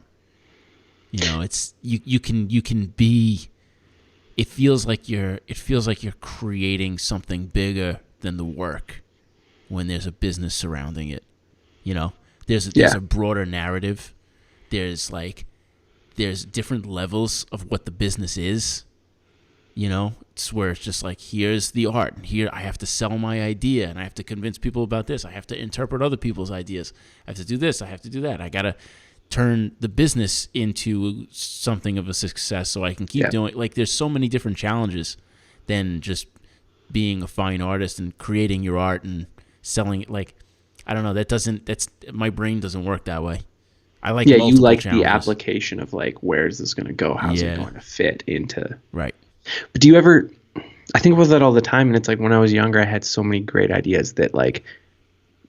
You know, it's you can be. It feels like you're creating something bigger than the work when there's a business surrounding it. You know, there's a broader narrative. There's different levels of what the business is. You know, it's where it's just like, here's the art, and here I have to sell my idea, and I have to convince people about this. I have to interpret other people's ideas. I have to do this. I have to do that. I gotta turn the business into something of a success so I can keep doing. Like, there's so many different challenges than just being a fine artist and creating your art and selling it. Like, I don't know. That's my brain doesn't work that way. I like you like challenges. the application of like, where's this going to go? How's it going to fit into? Right. But do you ever? I think about that all the time, and it's like when I was younger, I had so many great ideas that like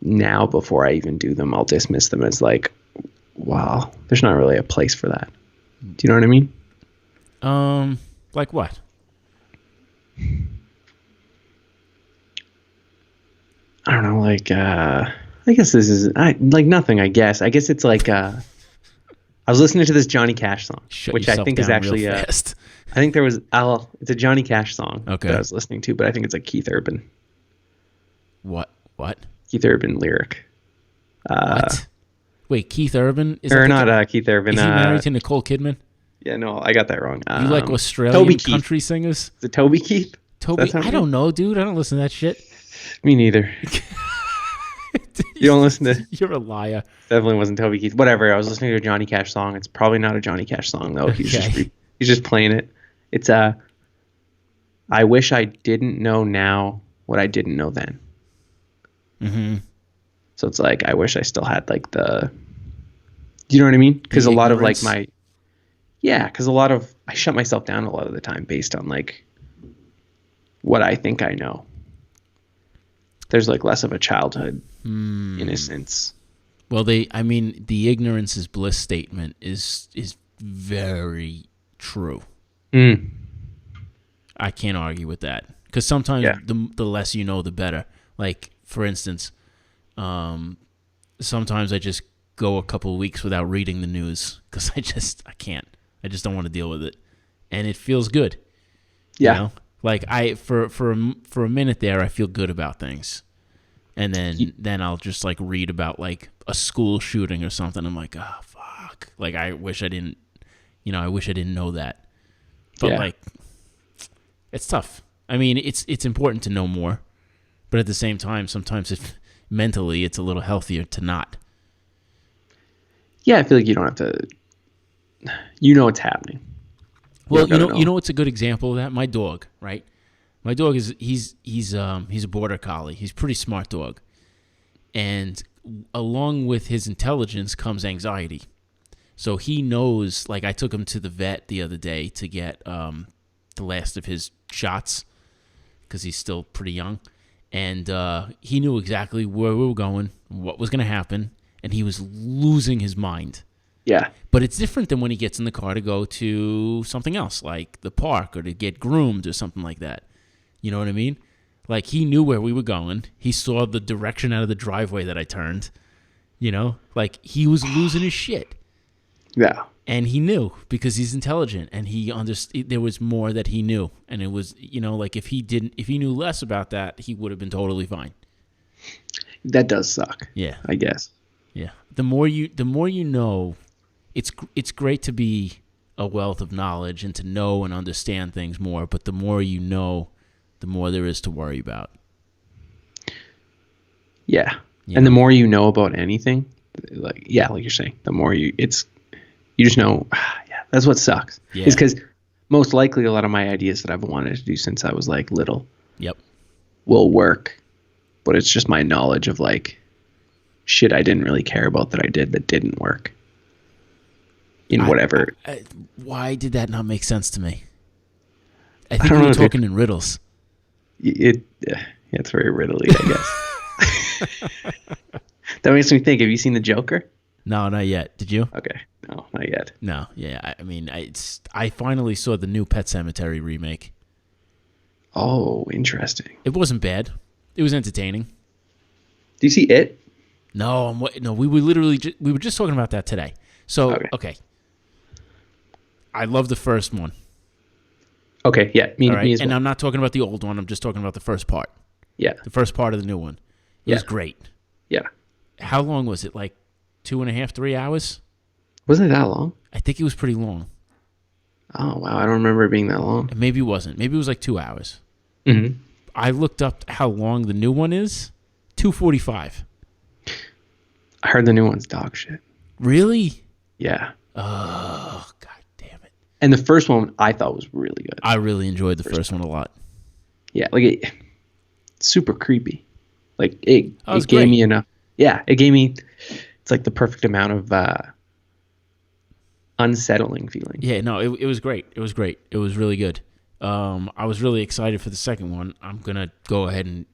now before I even do them, I'll dismiss them as like, wow, there's not really a place for that. Do you know what I mean? Like what? I don't know. Like, I guess this is like nothing. I guess it's like I was listening to this Johnny Cash song, which I think is actually I think there was it's a Johnny Cash song that I was listening to, but I think it's like Keith Urban. What? Keith Urban lyric. What? Wait, Keith Urban? Or not Keith Urban. Is he married to Nicole Kidman? Yeah, no, I got that wrong. You like Australian country singers? Is it Toby Keith? Toby? I don't know, dude. I don't listen to that shit. Me neither. You don't listen to... You're a liar. Definitely wasn't Toby Keith. Whatever. I was listening to a Johnny Cash song. It's probably not a Johnny Cash song, though. He's just playing it. It's I wish I didn't know now what I didn't know then. Mm-hmm. So it's like, I wish I still had like do you know what I mean? Because a lot of like because I shut myself down a lot of the time based on like what I think I know. there's like less of a childhood innocence. Well, the ignorance is bliss statement is very true. Mm. I can't argue with that, because sometimes Yeah. the less you know, the better. Like, for instance, sometimes I just go a couple of weeks without reading the news because I can't. I just don't want to deal with it, and it feels good. Yeah. You know? Like, for a minute there, I feel good about things, and then I'll just like read about like a school shooting or something. I'm like, oh fuck! Like, I wish I didn't know that. But Yeah. like, it's tough. I mean, it's important to know more, but at the same time, sometimes mentally it's a little healthier to not. Yeah, I feel like you don't have to. You know what's happening. Well, don't gotta you know what's a good example of that? My dog, right? My dog he's a border collie. He's a pretty smart dog, and along with his intelligence comes anxiety. So he knows. Like, I took him to the vet the other day to get the last of his shots because he's still pretty young, and he knew exactly where we were going, what was going to happen, and he was losing his mind. Yeah. But it's different than when he gets in the car to go to something else, like the park or to get groomed or something like that. You know what I mean? Like, he knew where we were going. He saw the direction out of the driveway that I turned. You know? Like, he was losing his shit. Yeah. And he knew because he's intelligent, and he understood. There was more that he knew. And it was, like, if he knew less about that, he would have been totally fine. That does suck. Yeah. I guess. Yeah. The more you know, it's great to be a wealth of knowledge and to know and understand things more, but the more you know, the more there is to worry about. Yeah. And the more you know about anything, like you're saying, the more you just know, yeah, that's what sucks. Yeah. Is because most likely a lot of my ideas that I've wanted to do since I was like little Yep. will work, but it's just my knowledge of like shit I didn't really care about that I did that didn't work. In whatever. Why did that not make sense to me? I think don't we were know, talking in riddles. It's very riddly, I guess. That makes me think. Have you seen The Joker? No, not yet. Did you? Okay, no, not yet. No. Yeah. I mean, I finally saw the new Pet Sematary remake. Oh, interesting. It wasn't bad. It was entertaining. Do you see it? No, we were just talking about that today. So okay. I love the first one. Okay, yeah, me as well. And I'm not talking about the old one. I'm just talking about the first part. Yeah. The first part of the new one. It was great. Yeah. How long was it? Like 2.5, 3 hours? Wasn't it that long? I think it was pretty long. Oh, wow. I don't remember it being that long. Maybe it wasn't. Maybe it was like 2 hours. Mm-hmm. I looked up how long the new one is. 2:45. I heard the new one's dog shit. Really? Yeah. Oh, God damn it. And the first one I thought was really good. I really enjoyed the first one a lot. Yeah, like it's super creepy. Like it gave great. me enough. Yeah, it gave me. It's like the perfect amount of unsettling feeling. Yeah, no, it was great. It was great. It was really good. I was really excited for the second one. I'm gonna go ahead and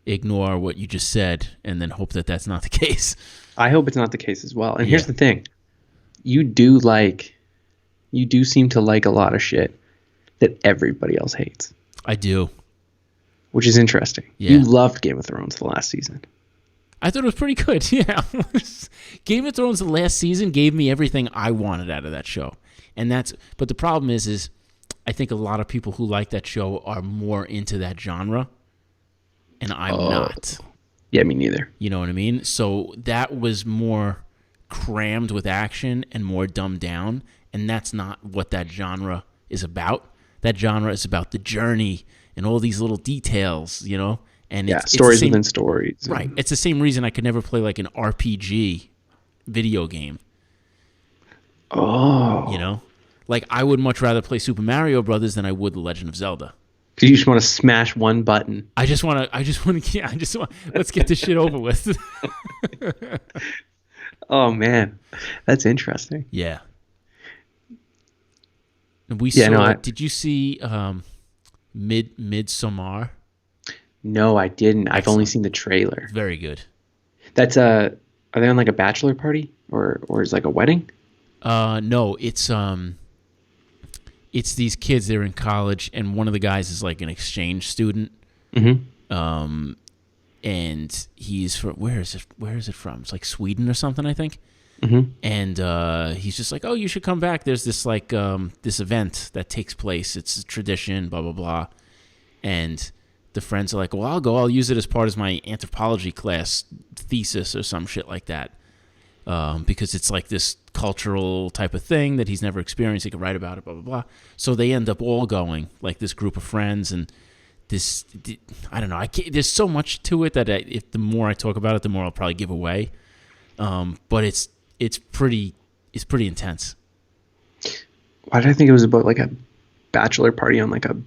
ignore what you just said and then hope that that's not the case. I hope it's not the case as well. And here's the thing. You do seem to like a lot of shit that everybody else hates. I do. Which is interesting. Yeah. You loved Game of Thrones the last season. I thought it was pretty good. Yeah. Game of Thrones the last season gave me everything I wanted out of that show. But the problem is I think a lot of people who like that show are more into that genre. And I'm not. Yeah, me neither. You know what I mean? So that was more crammed with action and more dumbed down. And that's not what that genre is about. That genre is about the journey and all these little details, you know? And it's stories within stories. Right. It's the same reason I could never play like an RPG video game. Oh. You know? Like, I would much rather play Super Mario Brothers than I would The Legend of Zelda. Because you just want to smash one button. Let's get this shit over with. Oh, man. That's interesting. Yeah. And did you see Midsommar? No, I didn't. I've only Excellent. seen the trailer. Very good. That's a. Are they on like a bachelor party or is like a wedding? No, it's these kids. They're in college, and one of the guys is like an exchange student. Mm-hmm. Um, and he's from where is it? Where is it from? It's like Sweden or something, I think. Mm-hmm. And he's just like, oh, you should come back. There's this like this event that takes place. It's a tradition, blah blah blah. And the friends are like, well, I'll go. I'll use it as part of my anthropology class thesis or some shit like that. Because it's like this cultural type of thing that he's never experienced. He can write about it, blah, blah, blah. So they end up all going, like this group of friends. And this, I don't know. There's so much to it that if the more I talk about it, the more I'll probably give away. But it's pretty intense. Why did I think it was about like a bachelor party on like a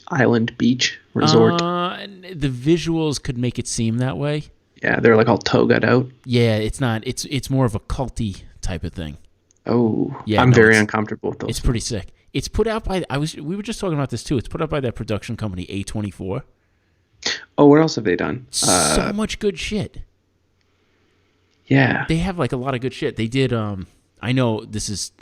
island beach resort? The visuals could make it seem that way. Yeah, they're like all togaed out. Yeah, it's not. It's more of a culty type of thing. Oh, Yeah, I'm no, very uncomfortable with those. It's pretty sick. It's put out by we were just talking about this too. It's put out by that production company A24. Oh, what else have they done? So much good shit. Yeah. They have like a lot of good shit. They did I know this is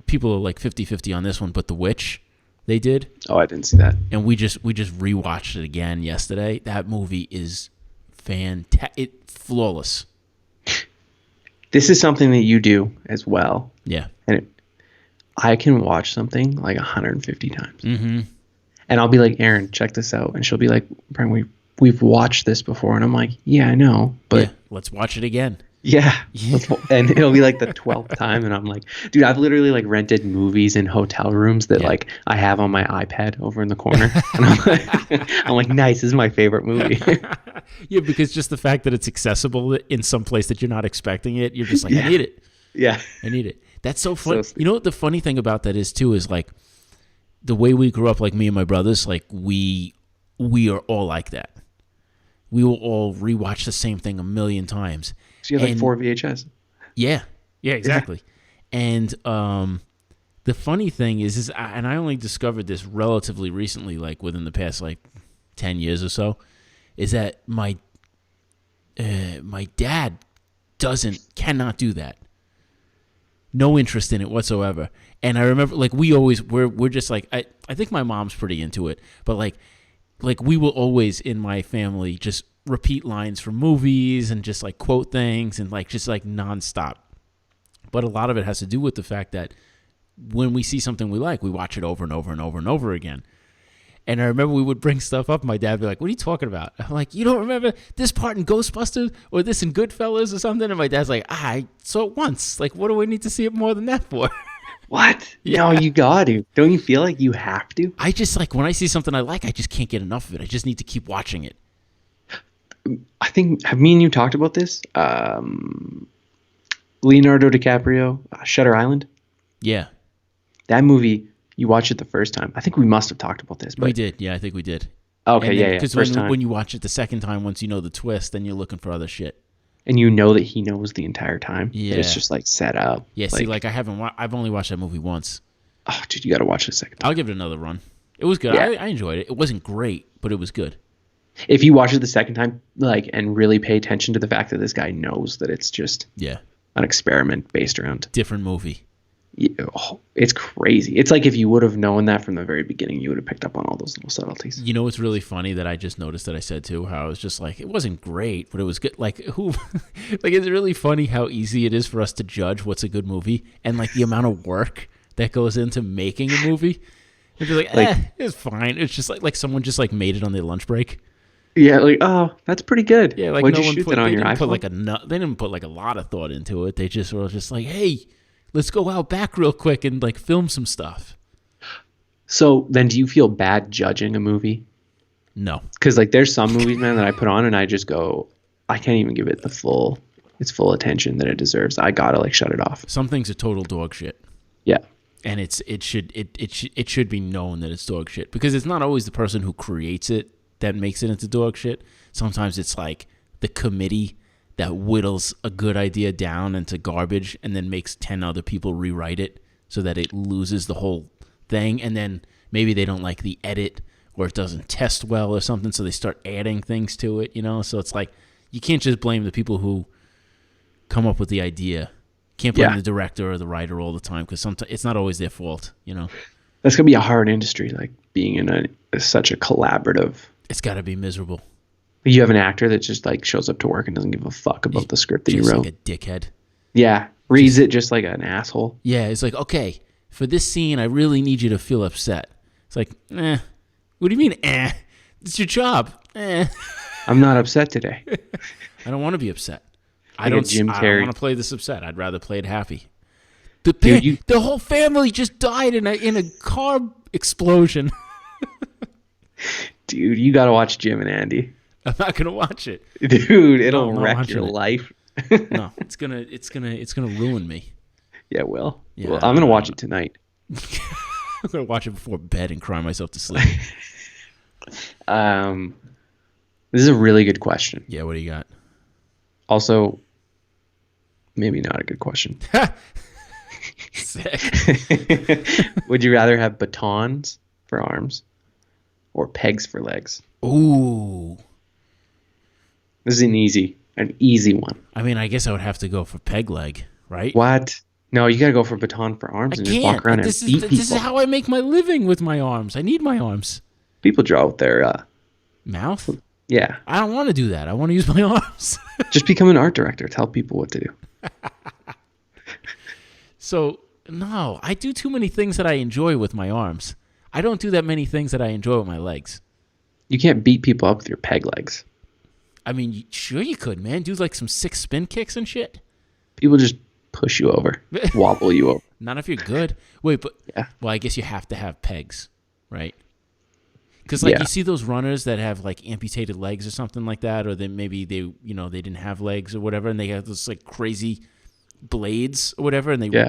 people are like 50-50 on this one, but The Witch they did. Oh, I didn't see that. And we just rewatched it again yesterday. That movie is fantastic. Flawless. This is something that you do as well. Yeah. And I can watch something like 150 times. Mm-hmm. And I'll be like, Aaron, check this out. And she'll be like, Brian, we've watched this before. And I'm like, yeah, I know. But yeah, let's watch it again. Yeah. And it'll be like the 12th time. And I'm like, dude, I've literally like rented movies in hotel rooms that like I have on my iPad over in the corner. And I'm like, nice. This is my favorite movie. Yeah, because just the fact that it's accessible in some place that you're not expecting it, you're just like, I need it. Yeah. I need it. That's so funny. You know what the funny thing about that is too is like the way we grew up, like me and my brothers, like we are all like that. We will all rewatch the same thing a million times. So you have like 4 VHS. Yeah. Yeah, exactly. Yeah. And the funny thing is and I only discovered this relatively recently, like within the past like 10 years or so, is that my dad cannot do that. No interest in it whatsoever. And I remember like we're just like I think my mom's pretty into it, but like we will always in my family just repeat lines from movies and just like quote things and like just like nonstop. But a lot of it has to do with the fact that when we see something we like, we watch it over and over and over and over again. And I remember we would bring stuff up. My dad would be like, what are you talking about? I'm like, you don't remember this part in Ghostbusters or this in Goodfellas or something? And my dad's like, I saw it once. Like, what do I need to see it more than that for? What? Yeah. No, you got to. Don't you feel like you have to? I just like, when I see something I like, I just can't get enough of it. I just need to keep watching it. I think, have me and you talked about this? Leonardo DiCaprio, Shutter Island. Yeah. That movie, you watch it the first time. I think we must have talked about this. But We did. Yeah, I think we did. Okay, yeah. Because First time. when you watch it the second time, once you know the twist, then you're looking for other shit. And you know that he knows the entire time. Yeah. It's just like set up. Yeah, see, like I've only watched that movie once. Oh, dude, you got to watch it a second time. I'll give it another run. It was good. Yeah. I enjoyed it. It wasn't great, but it was good. If you watch it the second time, like, and really pay attention to the fact that this guy knows that it's just an experiment based around different movie. It's crazy. It's like if you would have known that from the very beginning, you would have picked up on all those little subtleties. You know what's really funny that I just noticed that I said too, how I was just like, it wasn't great, but it was good. Like like it's really funny how easy it is for us to judge what's a good movie and like the amount of work that goes into making a movie. It's just like, it's fine. It's just like someone just like made it on their lunch break. Yeah, like, oh, that's pretty good. Yeah, like what'd no you one shoot put, that on they your didn't iPhone? they didn't put like a lot of thought into it. They just were just like, hey, let's go out back real quick and like film some stuff. So then do you feel bad judging a movie? No. Because like there's some movies, man, that I put on and I just go, I can't even give it its full attention that it deserves. I gotta like shut it off. Some things are total dog shit. Yeah. And it should be known that it's dog shit because it's not always the person who creates it that makes it into dog shit. Sometimes it's like the committee that whittles a good idea down into garbage and then makes 10 other people rewrite it so that it loses the whole thing. And then maybe they don't like the edit or it doesn't test well or something, so they start adding things to it, So it's like you can't just blame the people who come up with the idea. Can't blame the director or the writer all the time, because sometimes it's not always their fault, That's gonna be a hard industry, like being in such a collaborative. It's got to be miserable. You have an actor that just like shows up to work and doesn't give a fuck about the script that you wrote. Like a dickhead. Yeah, reads it just like an asshole. Yeah, it's like, okay, for this scene, I really need you to feel upset. It's like, what do you mean, It's your job. I'm not upset today. I don't want to be upset. Like I don't want to play this upset. I'd rather play it happy. The whole family just died in a car explosion. Dude, you gotta watch Jim and Andy. I'm not gonna watch it. Dude, it'll wreck your life. No, it's gonna ruin me. Yeah, it will. Yeah, well, I'm gonna watch it tonight. I'm gonna watch it before bed and cry myself to sleep. This is a really good question. Yeah, what do you got? Also, maybe not a good question. Sick. Would you rather have batons for arms or pegs for legs? Ooh. This is an easy one. I mean, I guess I would have to go for peg leg, right? What? No, you gotta go for baton for arms and just walk around and beat people. This is how I make my living with my arms. I need my arms. People draw with their mouth? Yeah. I don't want to do that. I want to use my arms. Just become an art director. Tell people what to do. So, no, I do too many things that I enjoy with my arms. I don't do that many things that I enjoy with my legs. You can't beat people up with your peg legs. I mean, sure you could, man. Do like some sick spin kicks and shit. People just push you over, wobble you over. Not if you're good. Wait, but yeah. Well, I guess you have to have pegs, right? Because like you see those runners that have like amputated legs or something like that, or then maybe they didn't have legs or whatever, and they have those like crazy blades or whatever, and they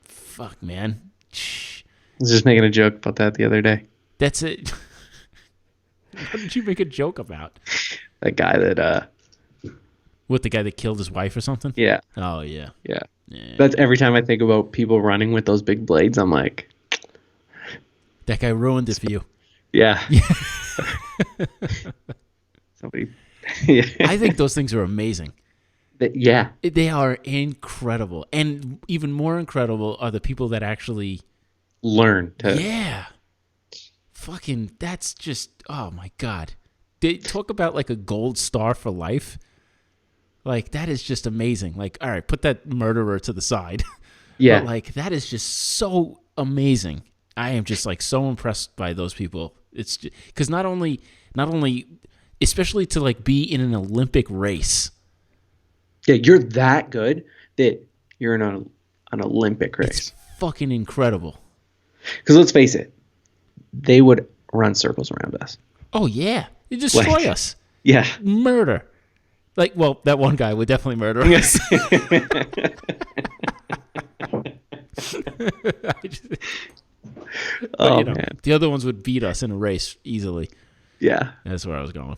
fuck, man. I was just making a joke about that the other day. That's it. What did you make a joke about? That guy that What, the guy that killed his wife or something? Yeah. Oh yeah. Yeah. That's every time I think about people running with those big blades, I'm like, that guy ruined it for you. Yeah. Somebody. Yeah. I think those things are amazing. Yeah. They are incredible. And even more incredible are the people that actually learn to. Yeah. Fucking, that's just, oh my God. They talk about like a gold star for life. Like, that is just amazing. Like, all right, put that murderer to the side. Yeah. But like, that is just so amazing. I am just like so impressed by those people. It's because not only, especially to like be in an Olympic race. Yeah, you're that good that you're in an Olympic race. It's fucking incredible. Because let's face it, they would run circles around us. Oh yeah, they destroy us. Yeah, murder. Like, well, that one guy would definitely murder us. Man. The other ones would beat us in a race easily. Yeah, that's where I was going.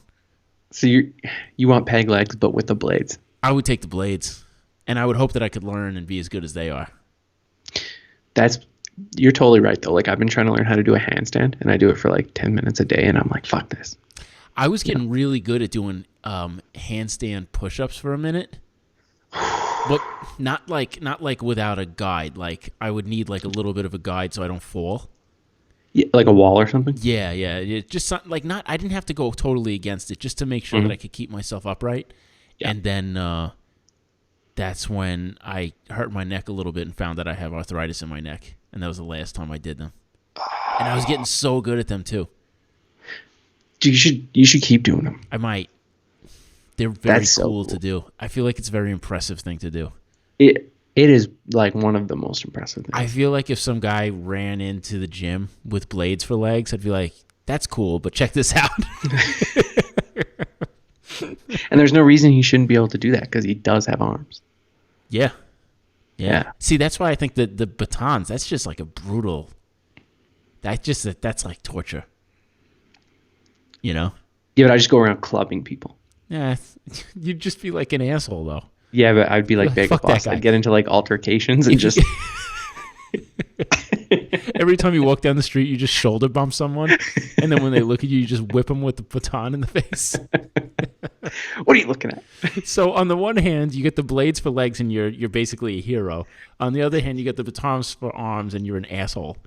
So you want peg legs, but with the blades. I would take the blades, and I would hope that I could learn and be as good as they are. You're totally right though. Like, I've been trying to learn how to do a handstand, and I do it for like 10 minutes a day, and I'm like, fuck this. I was getting really good at doing handstand push-ups for a minute, but not like without a guide. Like, I would need like a little bit of a guide so I don't fall. Yeah, like a wall or something. Yeah. It just like not. I didn't have to go totally against it, just to make sure that I could keep myself upright. Yeah. And then that's when I hurt my neck a little bit and found that I have arthritis in my neck, and that was the last time I did them. And I was getting so good at them too. Dude, you should keep doing them. I might. They're very cool to do. I feel like it's a very impressive thing to do. It is like one of the most impressive things. I feel like if some guy ran into the gym with blades for legs, I'd be like, that's cool, but check this out. And there's no reason he shouldn't be able to do that, because he does have arms. Yeah. See, that's why I think that the batons, that's just like a brutal. That's like torture. You know? Yeah, but I just go around clubbing people. Yeah, you'd just be like an asshole, though. Yeah, but I'd be like Big Boss. I'd get into like altercations and just. Every time you walk down the street, you just shoulder bump someone, and then when they look at you, you just whip them with the baton in the face. What are you looking at? So on the one hand, you get the blades for legs, and you're basically a hero. On the other hand, you get the batons for arms, and you're an asshole.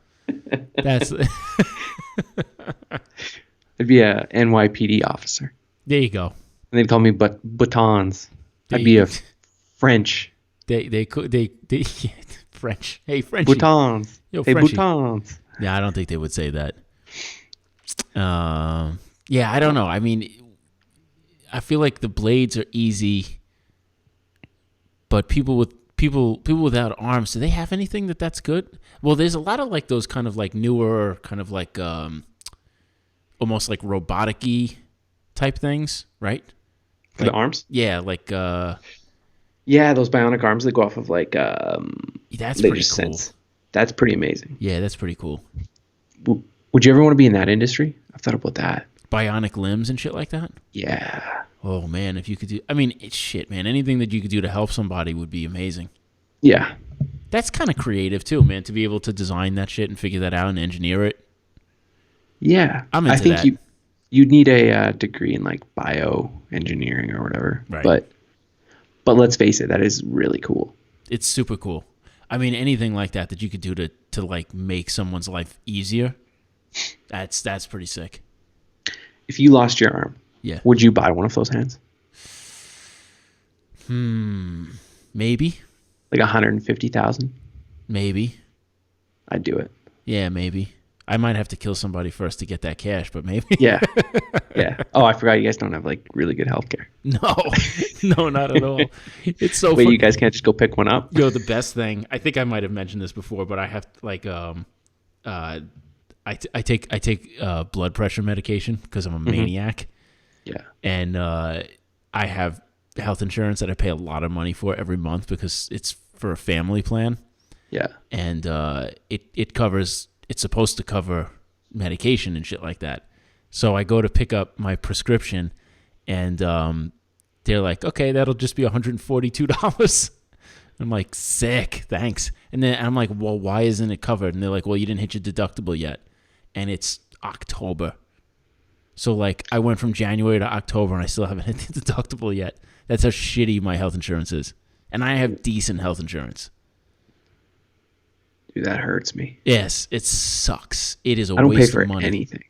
That's I'd be a NYPD officer, there you go. and they'd call me batons. I'd be a French They French. Hey, Frenchie. batons. Yo, Hey, Frenchie. batons. Yeah, I don't think they would say that. Yeah, I don't know. I mean, I feel like the blades are easy, but people without arms, do they have anything that's good? Well, there's a lot of like those kind of like newer, kind of like almost like robotic-y type things, right? For the arms? Yeah, like Yeah, those bionic arms that go off of like that's laser pretty cool. sense. That's pretty amazing. Yeah, that's pretty cool. Would you ever want to be in that industry? I've thought about that. Bionic limbs and shit like that. Yeah. Oh man, if you could do, I mean, it's shit, man. Anything that you could do to help somebody would be amazing. Yeah. That's kind of creative too, man. To be able to design that shit and figure that out and engineer it. Yeah. I'm into I think that. you'd need a degree in like bioengineering or whatever. Right. But let's face it, that is really cool. It's super cool. I mean, anything like that you could do to like make someone's life easier. That's pretty sick. If you lost your arm, Yeah. would you buy one of those hands? Maybe. Like 150,000? Maybe. I'd do it. Yeah, maybe. I might have to kill somebody first to get that cash, but maybe. Yeah. Yeah. Oh, I forgot you guys don't have like really good healthcare. No, not at all. It's so Wait, fun. you guys can't just go pick one up? Yo, the best thing, I think I might have mentioned this before, but I have like I take blood pressure medication because I'm a maniac, Yeah. and I have health insurance that I pay a lot of money for every month because it's for a family plan, Yeah. and it covers. It's supposed to cover medication and shit like that. So I go to pick up my prescription, and they're like, "Okay, that'll just be $142." I'm like, "Sick, thanks." And then I'm like, "Well, why isn't it covered?" And they're like, "Well, you didn't hit your deductible yet." And it's October. So like I went from January to October and I still haven't hit the deductible yet. That's how shitty my health insurance is. And I have decent health insurance. Dude, that hurts me. Yes, it sucks. It is a I don't pay waste for of money. anything.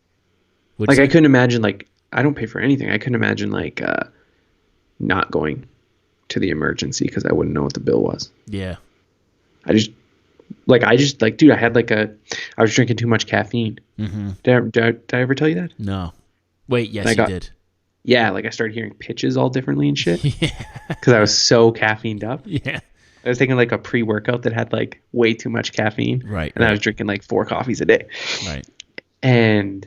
What'd Like you I say? couldn't imagine I don't pay for anything. I couldn't imagine not going to the emergency because I wouldn't know what the bill was. Yeah. I just dude, I had I was drinking too much caffeine. Mm-hmm. Did I ever tell you that? No. Wait, yes, I you got- did. Yeah, like I started hearing pitches all differently and shit Yeah. because I was so caffeined up. Yeah. I was taking like a pre-workout that had like way too much caffeine. Right. And I right, was drinking like 4 coffees a day. right. And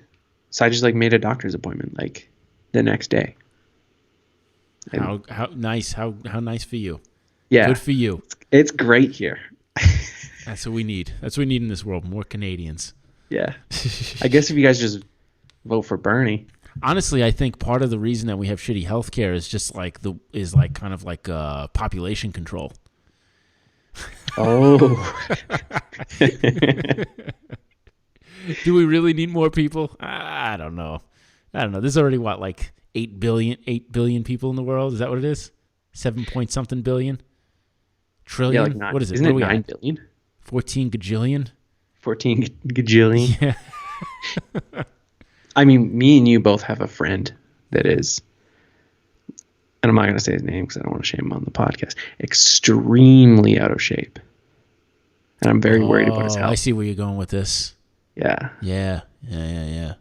so I just like made a doctor's appointment like the next day. And How nice. How nice for you. yeah, Good for you. it's great here. That's what we need. That's what we need in this world. More Canadians. Yeah. I guess if you guys just vote for Bernie. Honestly, I think part of the reason that we have shitty healthcare is just like kind of like population control. Oh. Do we really need more people? I don't know. There's already what, like 8 billion people in the world? Is that what it is? 7 point something billion? Trillion? Yeah, like nine, What is it? Isn't What it are we 9 at? billion? 14 gajillion? 14 gajillion. Yeah. I mean, me and you both have a friend that is, and I'm not going to say his name because I don't want to shame him on the podcast, extremely out of shape. And I'm very worried about his Oh, health. I see where you're going with this. Yeah. Yeah. Yeah.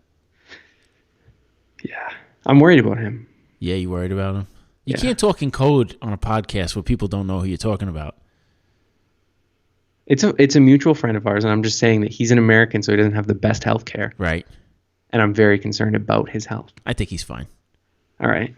I'm worried about him. Yeah, you worried about him? You Yeah. can't talk in code on a podcast where people don't know who you're talking about. It's a mutual friend of ours, and I'm just saying that he's an American, so he doesn't have the best health care. Right. And I'm very concerned about his health. I think he's fine. All right.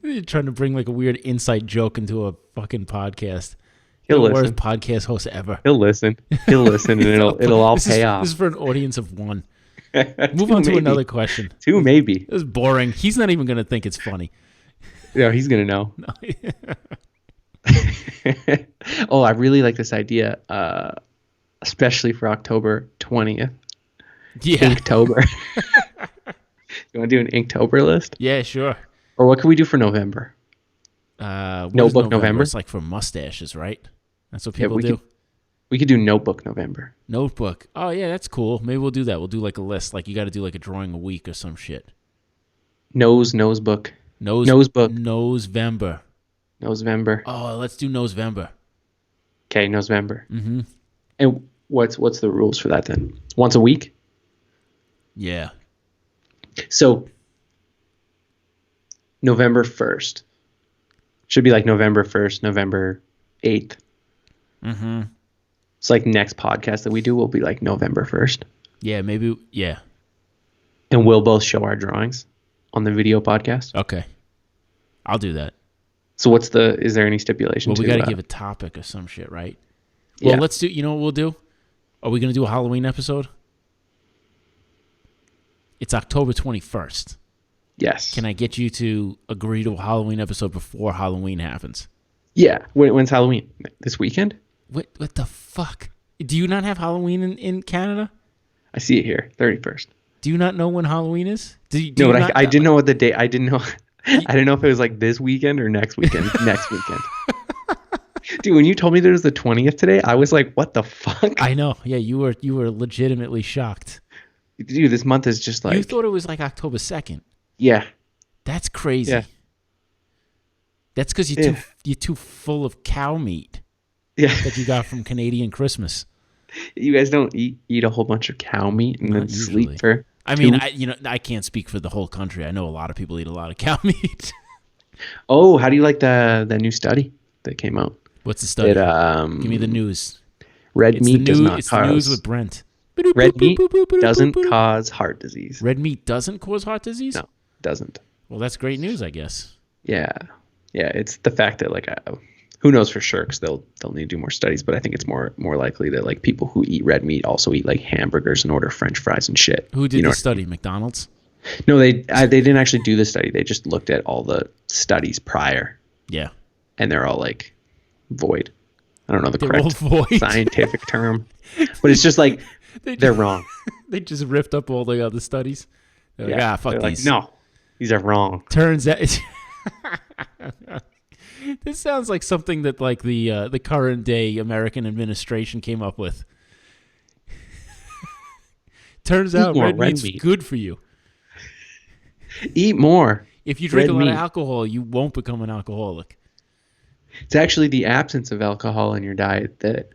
You're trying to bring like a weird inside joke into a fucking podcast. He'll You're the listen. worst podcast host ever. He'll listen, and it'll all pay off. This is for an audience of one. Move on to Maybe. another question. 2 maybe. This is boring. He's not even going to think it's funny. Yeah, he's gonna know. No. Oh, I really like this idea, especially for October 20th. Yeah. Inktober. You want to do an Inktober list? Yeah, sure. Or what can we do for November? What is Notebook November? November? It's like for mustaches, right? That's what Yeah, people do. we could do Notebook November. Notebook. Oh yeah, that's cool. Maybe we'll do that. We'll do like a list. Like you got to do like a drawing a week or some shit. Nosebook. Nose Nosebook. Nosevember. November. Oh, let's do Nosevember. Okay, November. Mm-hmm. And what's the rules for that then? Once a week? Yeah. So November 1st. Should be like November 1st, November 8th. Mm-hmm. It's like next podcast that we do will be like November 1st. Yeah, maybe. Yeah. And we'll both show our drawings on the video podcast. Okay. I'll do that. So is there any stipulation Well, we to got to give a topic or some shit, right? Well, let's do, you know what we'll do? Are we going to do a Halloween episode? It's October 21st. Yes. Can I get you to agree to a Halloween episode before Halloween happens? Yeah. When's Halloween? This weekend? What the fuck? Do you not have Halloween in Canada? I see it here, 31st. Do you not know when Halloween is? No, but I didn't know what the date. I didn't know. I didn't know if it was like this weekend or next weekend. Next weekend. Dude, when you told me there was the 20th today, I was like, "What the fuck?" I know. Yeah, you were legitimately shocked. Dude, this month is just like. You thought it was like October 2nd. Yeah. That's crazy. Yeah. That's because you're too full of cow meat. Yeah. That you got from Canadian Christmas. You guys don't eat a whole bunch of cow meat and then sleep for. I mean, I can't speak for the whole country. I know a lot of people eat a lot of cow meat. Oh, how do you like the new study that came out? What's the study? Give me the news. Red meat does not It's cause. the news with Brent. Red meat doesn't cause heart disease. Red meat doesn't cause heart disease? No, it doesn't. Well, that's great news, I guess. Yeah. It's the fact that like who knows for sure because they'll need to do more studies, but I think it's more likely that like people who eat red meat also eat like hamburgers and order French fries and shit. Who did the study? McDonald's? No, they didn't actually do the study. They just looked at all the studies prior. Yeah. And they're all like void. I don't know the They're correct all void. scientific term, but it's just like they're wrong. They just ripped up all the other studies. They're like, fuck they're these. Like, no, these are wrong. Turns out, this sounds like something that like the current day American administration came up with. Turns out red meat's good for you. Eat more. If you drink a lot of alcohol, you won't become an alcoholic. It's actually the absence of alcohol in your diet that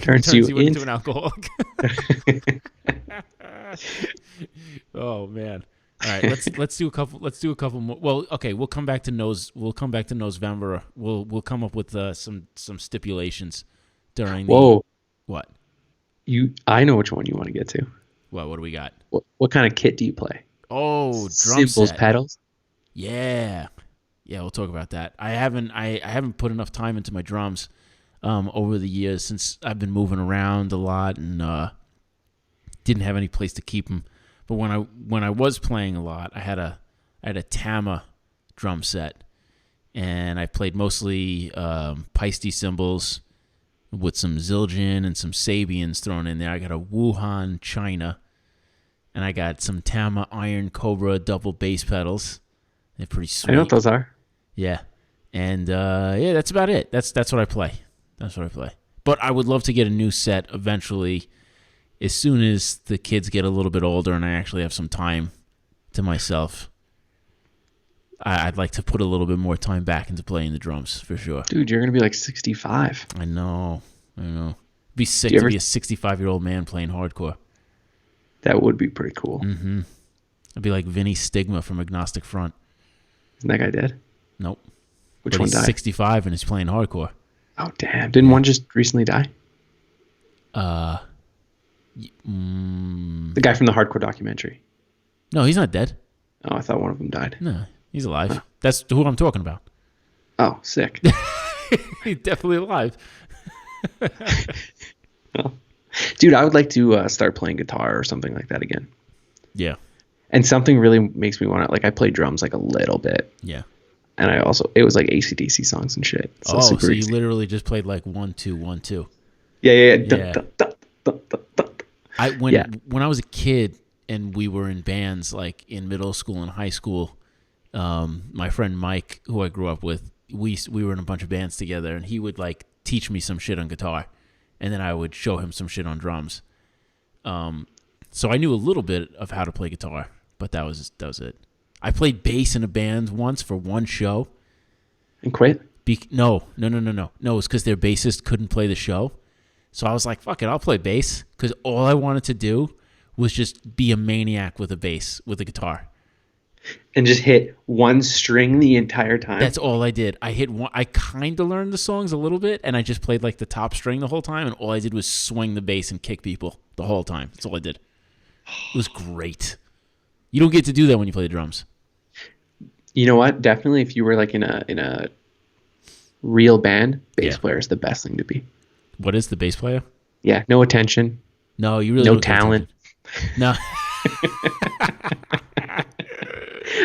turns you into an alcoholic. Oh man! All right, let's do a couple more. Well, okay, we'll come back to November. We'll come up with some stipulations during the. Whoa! What? I know which one you want to get to. What do we got? What kind of kit do you play? Oh, drum cymbals, set. pedals. Yeah, we'll talk about that. I haven't put enough time into my drums over the years since I've been moving around a lot and didn't have any place to keep them. But when I was playing a lot, I had a Tama drum set, and I played mostly Paiste cymbals with some Zildjian and some Sabians thrown in there. I got a Wuhan China, and I got some Tama Iron Cobra double bass pedals. They're pretty sweet. I know what those are. Yeah. And that's about it. That's what I play. But I would love to get a new set eventually as soon as the kids get a little bit older and I actually have some time to myself. I'd like to put a little bit more time back into playing the drums for sure. Dude, you're going to be like 65. I know. Be sick to be a 65-year-old man playing hardcore. That would be pretty cool. Mm-hmm. I'd be like Vinny Stigma from Agnostic Front. Isn't that guy dead? Nope. Which one died? He's 65 and he's playing hardcore. Oh, damn. Didn't one just recently die? The guy from the hardcore documentary. No, he's not dead. Oh, I thought one of them died. No, he's alive. Oh. That's who I'm talking about. Oh, sick. He's definitely alive. Well, dude, I would like to start playing guitar or something like that again. Yeah. And something really makes me want to, like, I play drums like a little bit. Yeah. and it was like AC/DC songs and shit. So Oh, super so you easy. literally just played like 1 2 1 2. Yeah, yeah, yeah. Dun, Yeah. dun, dun, dun, dun, dun. I Yeah. when I was a kid and we were in bands like in middle school and high school, my friend Mike, who I grew up with, we were in a bunch of bands together, and he would like teach me some shit on guitar, and then I would show him some shit on drums. So I knew a little bit of how to play guitar, but that was it. I played bass in a band once for one show. And quit. No. No, it's because their bassist couldn't play the show. So I was like, fuck it, I'll play bass. Because all I wanted to do was just be a maniac with a bass, with a guitar. And just hit one string the entire time. That's all I did. I hit one. I kind of learned the songs a little bit, and I just played like the top string the whole time, and all I did was swing the bass and kick people the whole time. That's all I did. It was great. You don't get to do that when you play the drums. You know what? Definitely, if you were like in a real band, bass player is the best thing to be. What is the bass player? Yeah, no attention, No, you really no don't pay talent, attention. No.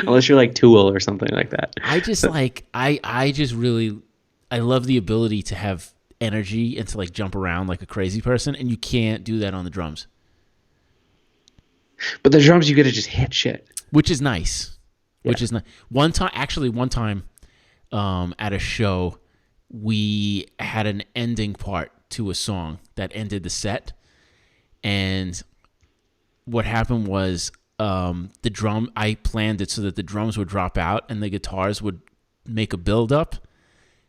unless you're like Tool or something like that. I just like I just really I love the ability to have energy and to like jump around like a crazy person, and you can't do that on the drums, But the drums, you get to just hit shit. which is nice. Yeah. Which is nice. One time, at a show, we had an ending part to a song that ended the set, and what happened was the drum. I planned it so that the drums would drop out and the guitars would make a build up.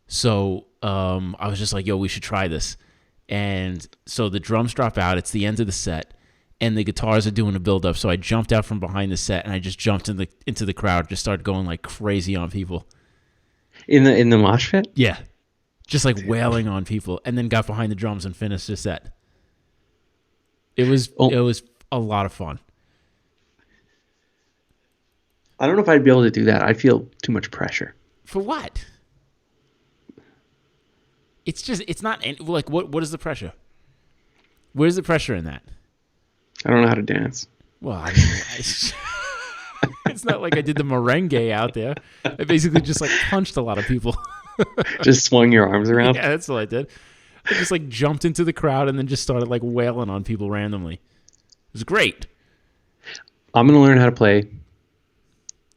So I was just like, "Yo, we should try this." And so the drums drop out. It's the end of the set, and the guitars are doing a build up. So I jumped out from behind the set and I just jumped into the crowd, just started going like crazy on people. In the mosh pit? Yeah, just like wailing on people, and then got behind the drums and finished the set. It was a lot of fun. I don't know if I'd be able to do that. I'd feel too much pressure. For what? It's not like what is the pressure? Where's the pressure in that? I don't know how to dance. Well, I mean, it's not like I did the merengue out there. I basically just like punched a lot of people. Just swung your arms around. Yeah, that's all I did. I just like jumped into the crowd and then just started like wailing on people randomly. It was great. I'm going to learn how to play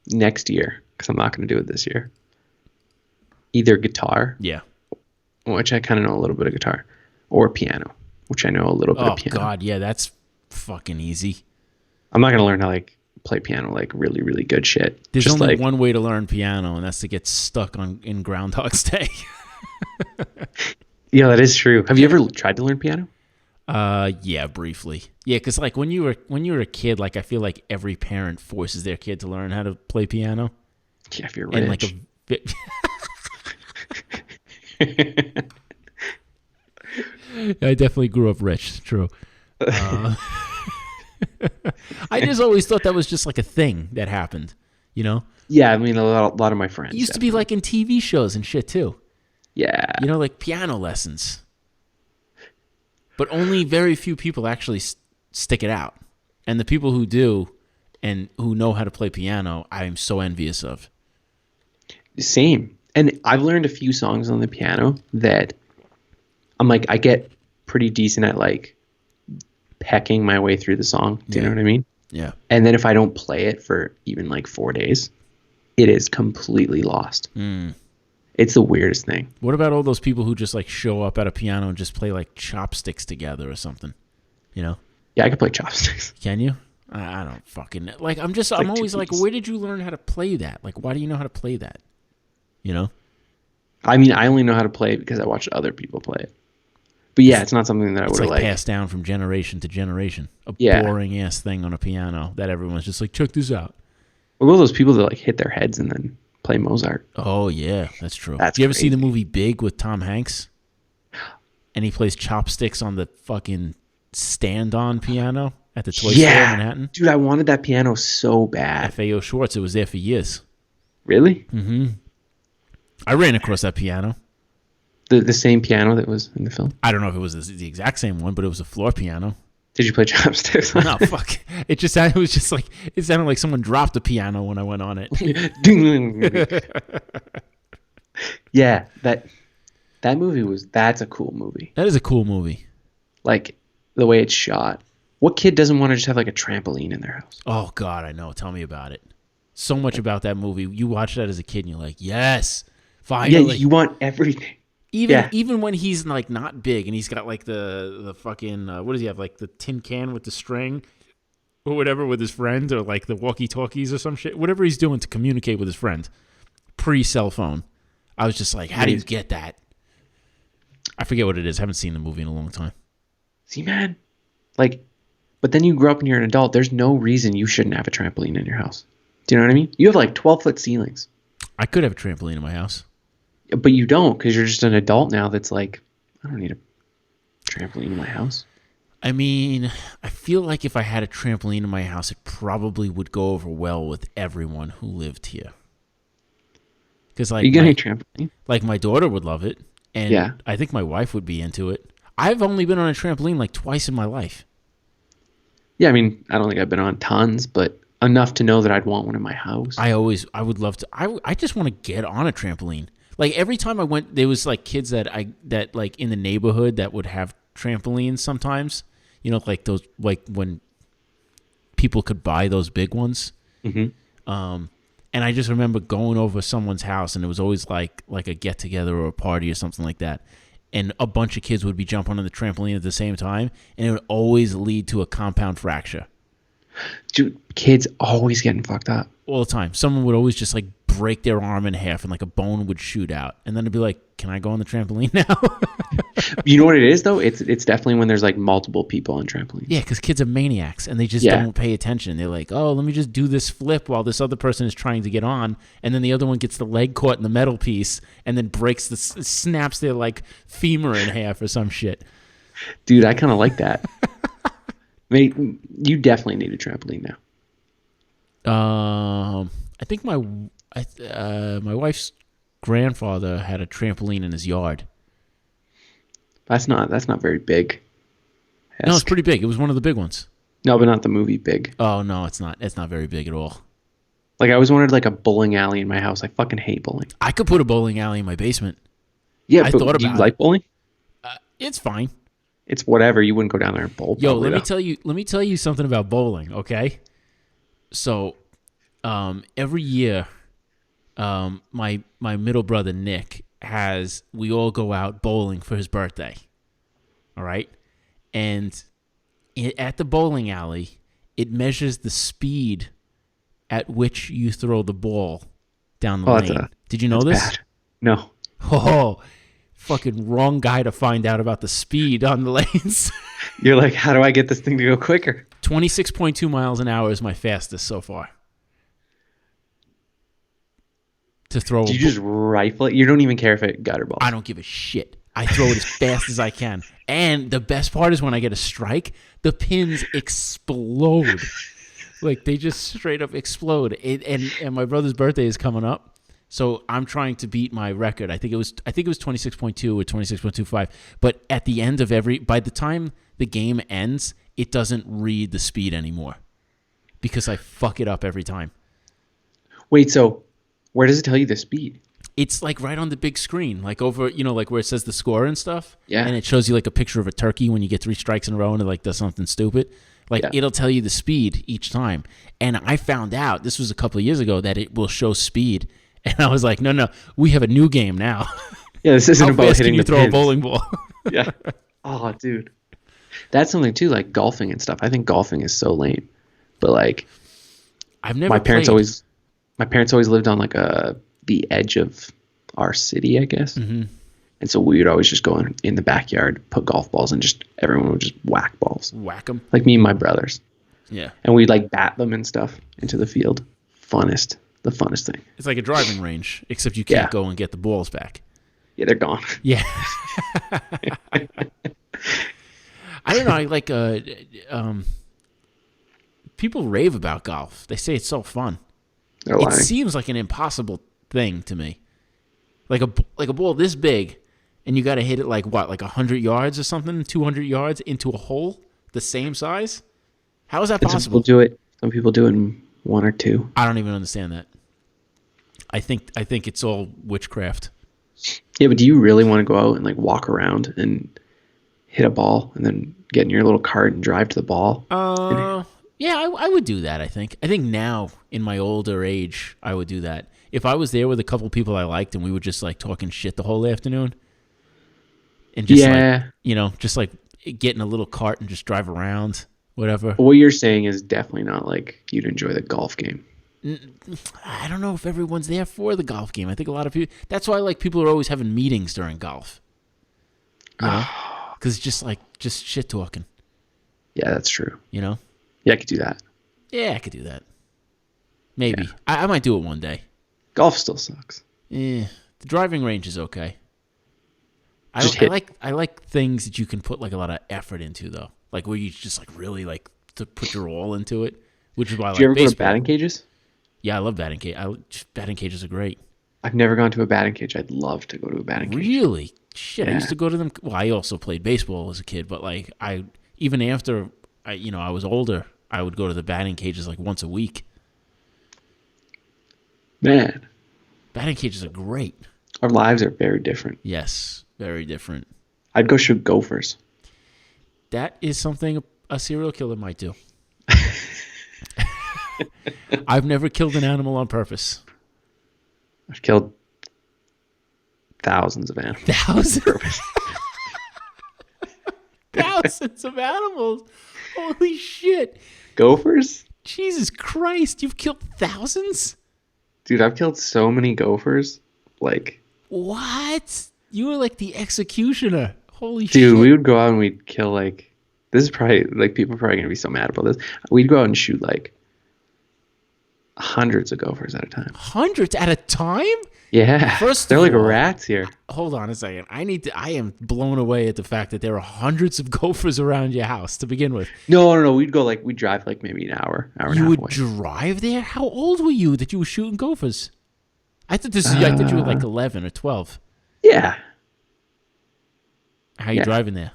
next year because I'm not going to do it this year. Either guitar, Yeah. which I kind of know a little bit of guitar, or piano, which I know a little bit Oh of piano. God, yeah, that's fucking easy. I'm not going to learn how to like play piano like really, really good shit. There's Just only like, one way to learn piano, and that's to get stuck in Groundhog's Day. yeah, that is true. Have you ever tried to learn piano? Yeah, briefly. Yeah, because like when you were a kid, like I feel like every parent forces their kid to learn how to play piano. Yeah, if you're And rich. like a bit. I definitely grew up rich. True. I just always thought that was just like a thing that happened. You know, Yeah, I mean, a lot of my friends. it used to be like in TV shows and shit too. Yeah. You know, like piano lessons. But only very few people actually stick it out. And the people who do and who know how to play piano, I am so envious of. Same. And I've learned a few songs on the piano that I'm like, I get pretty decent at like pecking my way through the song. Do you know what I mean? Yeah. And then if I don't play it for even like 4 days, it is completely lost. It's the weirdest thing. What about all those people who just like show up at a piano and just play like chopsticks together or something? You know? Yeah, I can play chopsticks. Can you? I don't fucking like. I'm like always two like, keys. where did you learn how to play that? Like, why do you know how to play that? You know? I mean, I only know how to play it because I watched other people play it. But yeah, it's not something that I It's would like like. passed down from generation to generation. A Yeah. boring ass thing on a piano that everyone's just like, check this out. What about those people that like hit their heads and then play Mozart? Oh yeah, that's true. That's Did you ever see the crazy. movie Big with Tom Hanks? And he plays chopsticks on the fucking stand-on piano at the toy store in Manhattan. Dude, I wanted that piano so bad. FAO Schwartz. It was there for years. Really? I ran across that piano. The same piano that was in the film? I don't know if it was the exact same one, but it was a floor piano. Did you play chopsticks? No, fuck. It was just like it sounded like someone dropped a piano when I went on it. Yeah, that movie that's a cool movie. That is a cool movie. Like the way it's shot. What kid doesn't want to just have like a trampoline in their house? Oh God, I know. Tell me about it. So much about that movie. You watch that as a kid and you're like, yes, finally. Yeah, you want everything. Even when he's like not big and he's got like the fucking what does he have, like the tin can with the string or whatever with his friend, or like the walkie talkies or some shit, whatever he's doing to communicate with his friend pre cell phone. I was just like, how do you get that? I forget what it is. I haven't seen the movie in a long time. See, man, like, but then you grow up and you're an adult. There's no reason you shouldn't have a trampoline in your house. Do you know what I mean? You have like 12-foot ceilings. I could have a trampoline in my house. But you don't, because you're just an adult now that's like, I don't need a trampoline in my house. I mean, I feel like if I had a trampoline in my house, it probably would go over well with everyone who lived here. Because like, are you getting a trampoline? Like my daughter would love it, and yeah. I think my wife would be into it. I've only been on a trampoline like twice in my life. Yeah, I mean, I don't think I've been on tons, but enough to know that I'd want one in my house. I would love to. I just want to get on a trampoline. Like every time I went, there was like kids that like in the neighborhood that would have trampolines sometimes. You know, like those, like when people could buy those big ones. Mm-hmm. And I just remember going over someone's house, and it was always like a get together or a party or something like that. And a bunch of kids would be jumping on the trampoline at the same time, and it would always lead to a compound fracture. Dude, kids always getting fucked up. All the time. Someone would always just like break their arm in half and like a bone would shoot out. And then it'd be like, can I go on the trampoline now? You know what it is though? It's definitely when there's like multiple people on trampolines. Yeah, because kids are maniacs and they just don't pay attention. They're like, oh, let me just do this flip while this other person is trying to get on. And then the other one gets the leg caught in the metal piece and then snaps their like femur in half or some shit. Dude, I kind of like that. Mate, you definitely need a trampoline now. I think my wife's grandfather had a trampoline in his yard. That's not very big. No, it's pretty big. It was one of the big ones. No, but not the movie big. Oh no, it's not. It's not very big at all. Like I always wanted like a bowling alley in my house. I fucking hate bowling. I could put a bowling alley in my basement. Yeah, I but thought do you about like bowling? It's fine. It's whatever. You wouldn't go down there and bowl. Yo, let me tell you something about bowling, okay? So, every year, my middle brother Nick we all go out bowling for his birthday. All right? And at the bowling alley, it measures the speed at which you throw the ball down the lane. Did you know this? Bad. No. Oh, fucking wrong guy to find out about the speed on the lanes. You're like, how do I get this thing to go quicker? 26.2 miles an hour is my fastest so far. To throw. Do you just rifle it? You don't even care if it gutter balls. I don't give a shit. I throw it as fast as I can. And the best part is when I get a strike, the pins explode. Like they just straight up explode. And my brother's birthday is coming up. So I'm trying to beat my record. I think it was 26.2 or 26.25. But at the end of by the time the game ends, it doesn't read the speed anymore because I fuck it up every time. Wait, so where does it tell you the speed? It's like right on the big screen, like over, like where it says the score and stuff. Yeah. And it shows you like a picture of a turkey when you get 3 strikes in a row and it like does something stupid. Like it'll tell you the speed each time. And I found out, this was a couple of years ago, that it will show speed. And I was like, no, we have a new game now. Yeah, this isn't about hitting the pins. How fast can you throw a bowling ball? Yeah. Oh, dude. That's something too, like golfing and stuff. I think golfing is so lame. But like my parents always lived on like the edge of our city, I guess. Mm-hmm. And so we would always just go in the backyard, put golf balls, and just everyone would just whack balls. Whack them? Like me and my brothers. Yeah. And we'd like bat them and stuff into the field. The funnest thing. It's like a driving range, except you can't go and get the balls back. Yeah, they're gone. Yeah. I don't know. I like people rave about golf. They say it's so fun. They're lying. It seems like an impossible thing to me. Like a ball this big, and you got to hit it like what, like 100 yards or something, 200 yards into a hole The same size? How is that And some people possible? do it. Some people do it in one or two. I don't even understand that. I think it's all witchcraft. Yeah, but do you really want to go out and like walk around and hit a ball and then get in your little cart and drive to the ball? Yeah, I would do that. I think now in my older age, I would do that. If I was there with a couple people I liked and we were just like talking shit the whole afternoon, and just like Yeah. just like get in a little cart and just drive around, whatever. What you're saying is definitely not like you'd enjoy the golf game. I don't know if everyone's there for the golf game. I think a lot of people. That's why like people are always having meetings during golf. You know, because just shit talking. Yeah, that's true. You know. Yeah, I could do that. Yeah, I could do that. Maybe Yeah. I might do it one day. Golf still sucks. Yeah, the driving range is okay. Just I hit. like things that you can put like a lot of effort into though, like where you just like really like to put your all into it, which is why I like Do you ever go to baseball. batting cages? Yeah, I love batting cage. Batting cages are great. I've never gone to a batting cage. I'd love to go to a batting cage. Really? Shit, I Yeah. used to go to them. Well, I also played baseball as a kid, but like even after I was older, I would go to the batting cages like once a week. Man, Batting cages are great. our lives are very different. Yes, very different. I'd go shoot gophers. That is something a serial killer might do. I've never killed an animal on purpose. I've killed thousands of animals. Thousands? Thousands of animals. Holy shit. Gophers? Jesus Christ, you've killed thousands? Dude, I've killed so many gophers. Like, What? You were like the executioner. Holy dude, shit. we would go out and we'd kill like, this is probably, like, people are probably going to be so mad about this. We'd go out and shoot like hundreds of gophers at a time. Hundreds at a time? Yeah. First They're of like all- rats here. Hold on a second. I am blown away at the fact that there are hundreds of gophers around your house to begin with. No. We'd go like, we'd drive like maybe an hour and You a half would away. drive there? How old were you that you were shooting gophers? I thought you were like 11 or 12. Yeah. How you Yeah. driving there?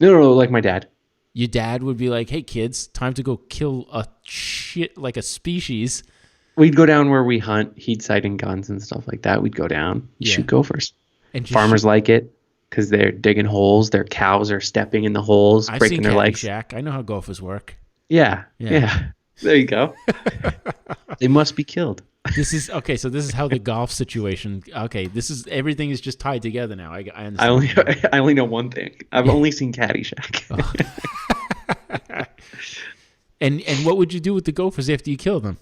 No, like my dad. Your dad would be like, "Hey kids, time to go kill a shit like a species." We'd go down where we hunt, heat sighting guns and stuff like that. We'd go down, Yeah. shoot gophers. And just Farmers like it because they're digging holes. Their cows are stepping in the holes, I've breaking seen their legs. Caddyshack. I know how gophers work. Yeah. Yeah. There you go. They must be killed. This is okay. So this is how the golf situation. Okay, this is everything is just tied together now. I understand. I only know one thing. I've only seen Caddyshack. And what would you do with the gophers after you kill them?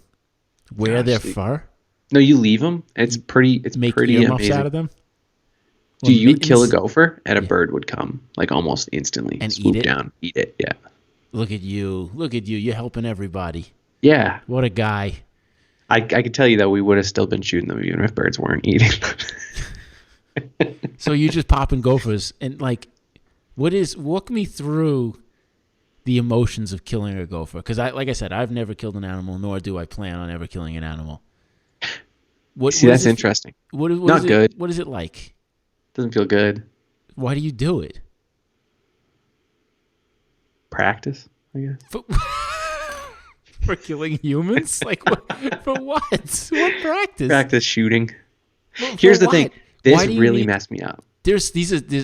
Wear Gosh, their they- fur? No, you leave them. It's pretty Make pretty earmuffs amazing. out of them? Do Or you would kill a mittens? gopher and a bird would come like almost instantly, And swoop eat it? down, eat it. Yeah. Look at you! Look at you! You're helping everybody. Yeah. What a guy! I could tell you that we would have still been shooting them even if birds weren't eating them. So you just popping gophers and like, walk me through the emotions of killing a gopher? Because like I said, I've never killed an animal, nor do I plan on ever killing an animal. See, what that's is it- interesting. What Not is it- good. What is it like? Doesn't feel good. Why do you do it? Practice, I guess. For killing humans? Like what? For what? What practice? Practice shooting. For Here's the what? thing. Why This do you really need- messed me up. There's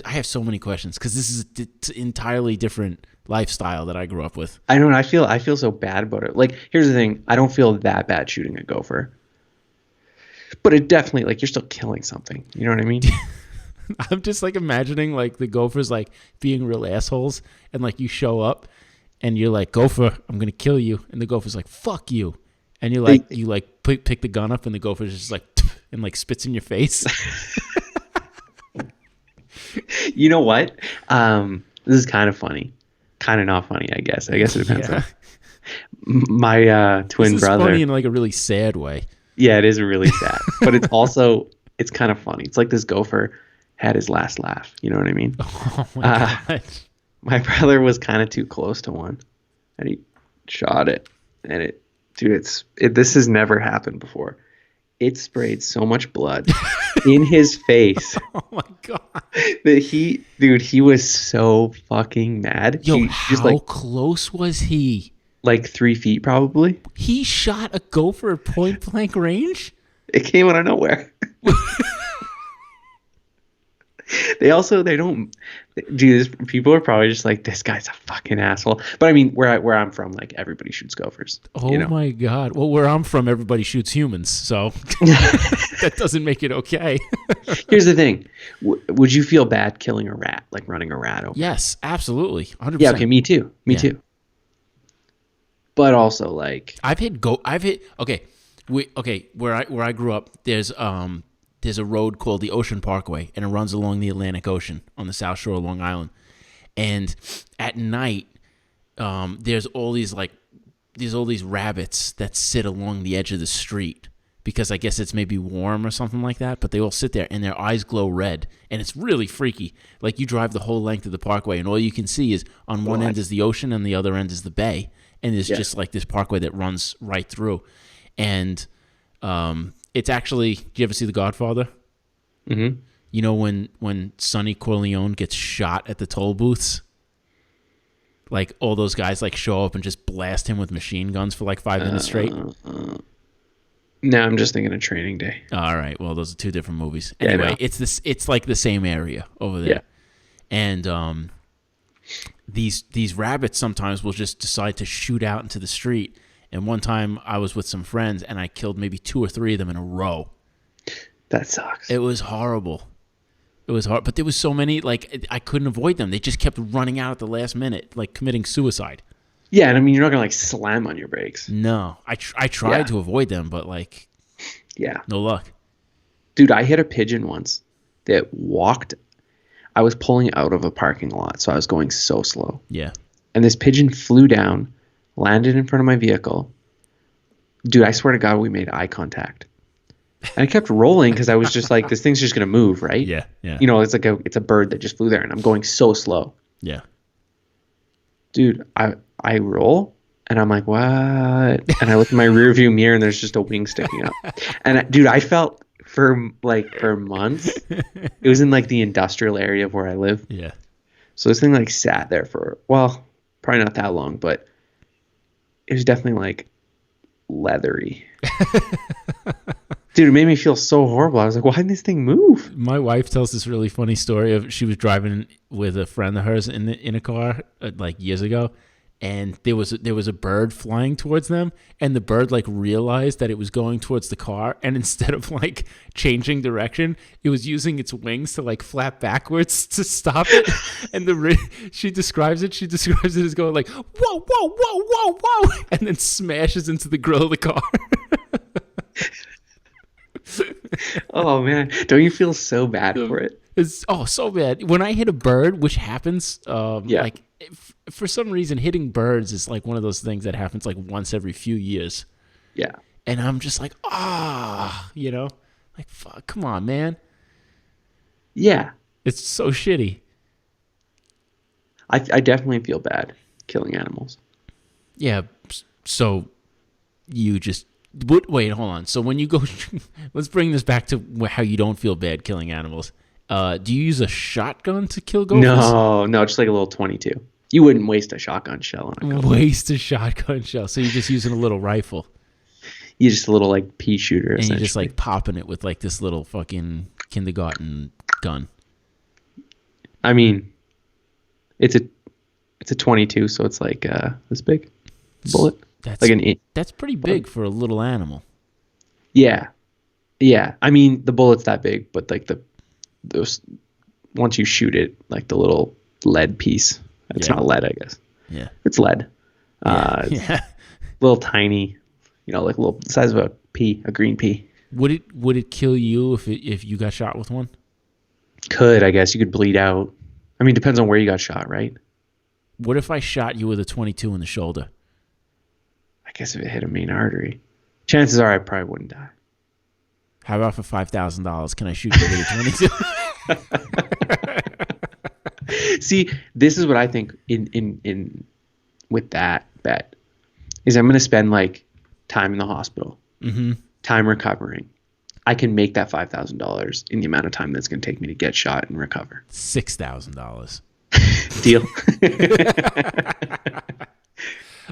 I have so many questions because this is an entirely different lifestyle that I grew up with. I don't know. I feel so bad about it. Like, here's the thing. I don't feel that bad shooting a gopher. But it definitely, like, you're still killing something. You know what I mean? I'm just like imagining like the gophers like being real assholes and like you show up and you're like, "Gopher, I'm gonna kill you," and the gopher's like, "Fuck you," and you're like, you like pick the gun up and the gopher's just like and like spits in your face. You know what? This is kind of funny. Kind of not funny, I guess. I guess it depends Yeah. on my twin This is brother. funny in like a really sad way. Yeah, it is really sad. But it's also, it's kind of funny. It's like this gopher had his last laugh. You know what I mean? Oh my god. My brother was kind of too close to one, and he shot it. And this has never happened before. it sprayed so much blood in his face Oh my god. that he was so fucking mad. Yo, He just how close was he? like 3 feet probably. He shot a gopher at point blank range? It came out of nowhere. They don't do this. People are probably just like, this guy's a fucking asshole. But I mean, where I'm from, like everybody shoots gophers. Oh my god. Well, where I'm from, everybody shoots humans, so that doesn't make it okay. Here's the thing: would you feel bad killing a rat, like running a rat over? Yes, absolutely. 100%. Yeah. Okay. Me too. Me Yeah. too. But also, like, where I grew up, there's a road called the Ocean Parkway, and it runs along the Atlantic Ocean on the South Shore of Long Island. And at night, there's all these rabbits that sit along the edge of the street because I guess it's maybe warm or something like that. But they all sit there and their eyes glow red, and it's really freaky. Like you drive the whole length of the parkway, and all you can see is on one end is the ocean, and the other end is the bay, and there's just like this parkway that runs right through, and it's actually. Do you ever see The Godfather? mm-hmm. You know when Sonny Corleone gets shot at the toll booths? Like all those guys like show up and just blast him with machine guns for like 5 minutes straight. No, I'm just thinking of Training Day. All right, well those are two different movies. Yeah, Anyway, it's like the same area over there. Yeah. And these rabbits sometimes will just decide to shoot out into the street. And one time I was with some friends and I killed maybe 2 or 3 of them in a row. That sucks. It was horrible. It was hard, but there was so many, like, I couldn't avoid them. They just kept running out at the last minute, like committing suicide. Yeah, and I mean, you're not going to, like, slam on your brakes. No. I tried to avoid them, but, like, yeah, no luck. Dude, I hit a pigeon once that walked. I was pulling out of a parking lot, so I was going so slow. Yeah. And this pigeon flew down, landed in front of my vehicle. Dude, I swear to God, we made eye contact. And I kept rolling because I was just like, this thing's just going to move, right? Yeah, yeah. You know, it's like it's a bird that just flew there, and I'm going so slow. Yeah. Dude, I roll, and I'm like, what? And I look in my rear view mirror, and there's just a wing sticking up. And, dude, I felt for months, it was in, like, the industrial area of where I live. Yeah. So this thing, like, sat there for, well, probably not that long, but it was definitely, like, leathery. Dude, it made me feel so horrible. I was like, why didn't this thing move? My wife tells this really funny story of she was driving with a friend of hers in a car like years ago, and there was a bird flying towards them, and the bird like realized that it was going towards the car, and instead of like changing direction, it was using its wings to like flap backwards to stop it. And she describes it as going like whoa whoa whoa whoa whoa, and then smashes into the grill of the car. Oh man, don't you feel so bad for it? It's so bad when I hit a bird, which happens. Like for some reason, hitting birds is like one of those things that happens like once every few years. Yeah, and I'm just like, you know, like fuck, come on, man. Yeah, it's so shitty. I definitely feel bad killing animals. Yeah, so you just. Wait, hold on. So when you go, let's bring this back to how you don't feel bad killing animals. Do you use a shotgun to kill gophers? No, just like a little 22. You wouldn't waste a shotgun shell on a gopher. Waste a shotgun shell. So you're just using a little rifle. You're just a little like pea shooter. And you're just like popping it with like this little fucking kindergarten gun. I mean, it's a 22, so it's like this big bullet. That's pretty big for a little animal. Yeah. I mean, the bullet's that big, but like those once you shoot it, like the little lead piece. It's not lead, I guess. Yeah, it's lead. Yeah. Little tiny, like little size of a pea, a green pea. Would it kill you if you got shot with one? Could, I guess. You could bleed out. I mean, depends on where you got shot, right? What if I shot you with a 22 in the shoulder? I guess if it hit a main artery, chances are I probably wouldn't die. How about for $5,000? Can I shoot you with a 22? See, this is what I think in with that bet is I'm going to spend like time in the hospital, time recovering, I can make that $5,000 in the amount of time that's going to take me to get shot and recover. $6,000. Deal.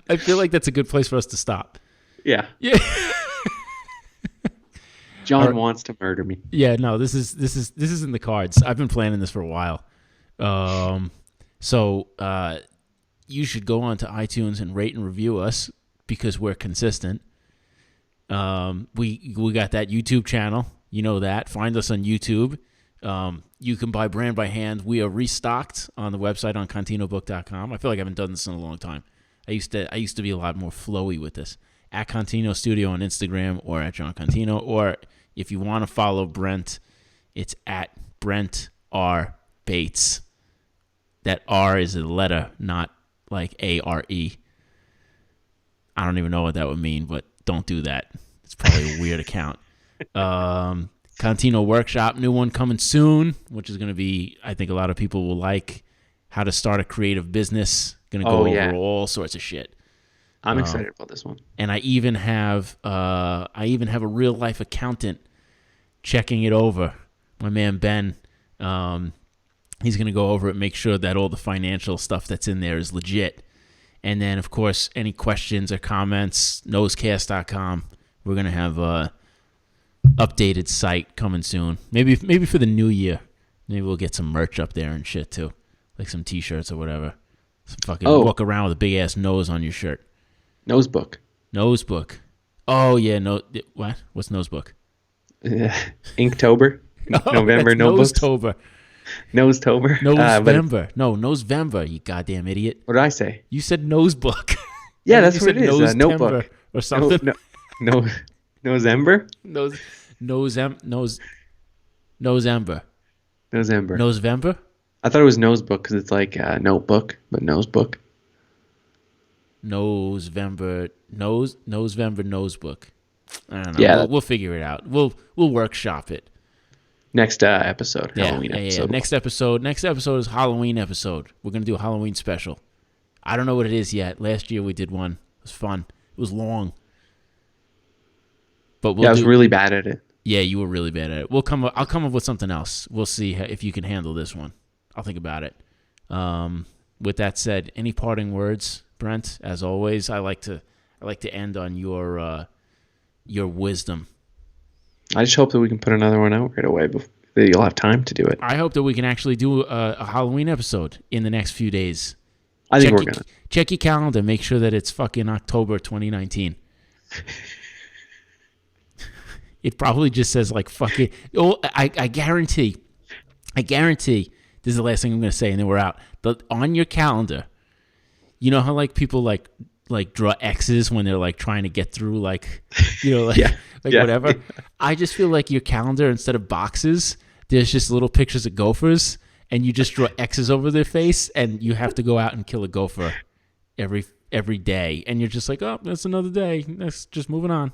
I feel like that's a good place for us to stop. Yeah. Yeah. John wants to murder me. Yeah, no, this is in the cards. I've been planning this for a while. So you should go on to iTunes and rate and review us because we're consistent. We got that YouTube channel. You know that. Find us on YouTube. You can buy Brand by Hand. We are restocked on the website on CantinoBook.com. I feel like I haven't done this in a long time. I used to be a lot more flowy with this. At Contino Studio on Instagram or at John Contino. Or if you want to follow Brent, it's at Brent R. Bates. That R is a letter, not like A-R-E. I don't even know what that would mean, but don't do that. It's probably a weird account. Contino Workshop, new one coming soon, which is going to be, I think a lot of people will like, how to start a creative business. Going to go over all sorts of shit. I'm excited about this one. And I even have a real life accountant checking it over. My man Ben, he's going to go over it, make sure that all the financial stuff that's in there is legit. And then, of course, any questions or comments, nosecast.com. We're going to have a updated site coming soon. Maybe for the new year. Maybe we'll get some merch up there and shit, too. Like some T-shirts or whatever. Some fucking walk around with a big-ass nose on your shirt. Nosebook. Oh, yeah. What? What's Nosebook? Inktober. November notebooks. Nosetober. November, you goddamn idiot. What did I say? You said Nosebook. Yeah, that's what it is. Notebook. Or something. November? November. I thought it was nosebook because it's like notebook, but nosebook. Nosebook. I don't know. Yeah, we'll figure it out. We'll workshop it. Next episode, Halloween episode. Next episode is Halloween episode. We're gonna do a Halloween special. I don't know what it is yet. Last year we did one. It was fun. It was long, but I was really bad at it. Yeah, you were really bad at it. I'll come up with something else. We'll see if you can handle this one. I'll think about it. With that said, any parting words, Brent? As always, I like to end on your wisdom. I just hope that we can put another one out right away before you'll have time to do it. I hope that we can actually do a Halloween episode in the next few days. I think we're gonna check your calendar. Make sure that it's fucking October 2019. It probably just says like fucking. Oh, I guarantee. This is the last thing I'm going to say, and then we're out. But on your calendar, you know how like people like draw X's when they're like trying to get through like whatever. Yeah. I just feel like your calendar, instead of boxes, there's just little pictures of gophers, and you just draw X's over their face, and you have to go out and kill a gopher every day, and you're just like, oh, that's another day. That's just moving on.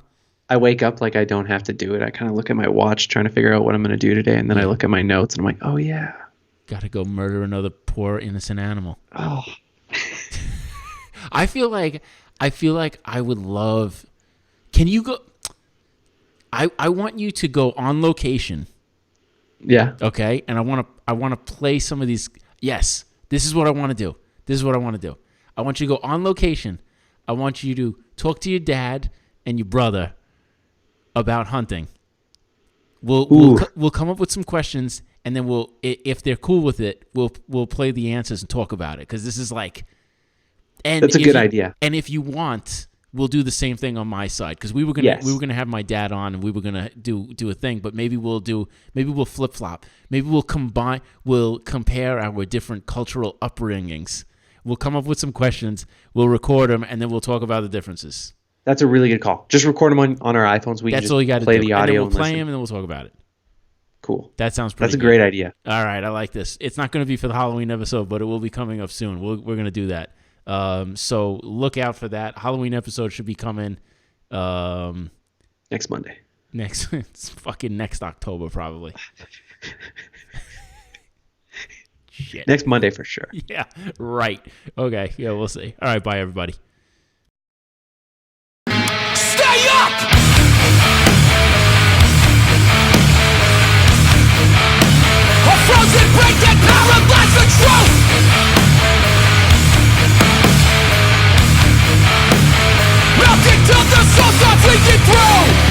I wake up like I don't have to do it. I kind of look at my watch trying to figure out what I'm going to do today, and then I look at my notes, and I'm like, oh yeah. Got to go murder another poor innocent animal. Oh. I feel like I would love. Can you go? I want you to go on location. Yeah. Okay, and I want to play some of these. Yes, this is what I want to do. I want you to go on location. I want you to talk to your dad and your brother about hunting. We'll come up with some questions. And then if they're cool with it, we'll play the answers and talk about it, because this is like, and that's a good idea. And if you want, we'll do the same thing on my side, because we were gonna have my dad on, and we were gonna do a thing, but maybe we'll flip flop. Maybe we'll compare our different cultural upbringings. We'll come up with some questions. We'll record them, and then we'll talk about the differences. That's a really good call. Just record them on our iPhones. That's all you got to do. Play the audio. And then we'll play them, and then we'll talk about it. Cool. That sounds pretty good. That's a great idea. All right, I like this. It's not going to be for the Halloween episode, but it will be coming up soon. We're going to do that. So look out for that. Halloween episode should be coming next Monday. It's fucking next October probably. Shit. Next Monday for sure. Yeah, right. Okay, yeah, we'll see. All right, bye everybody. Stay up! break it through.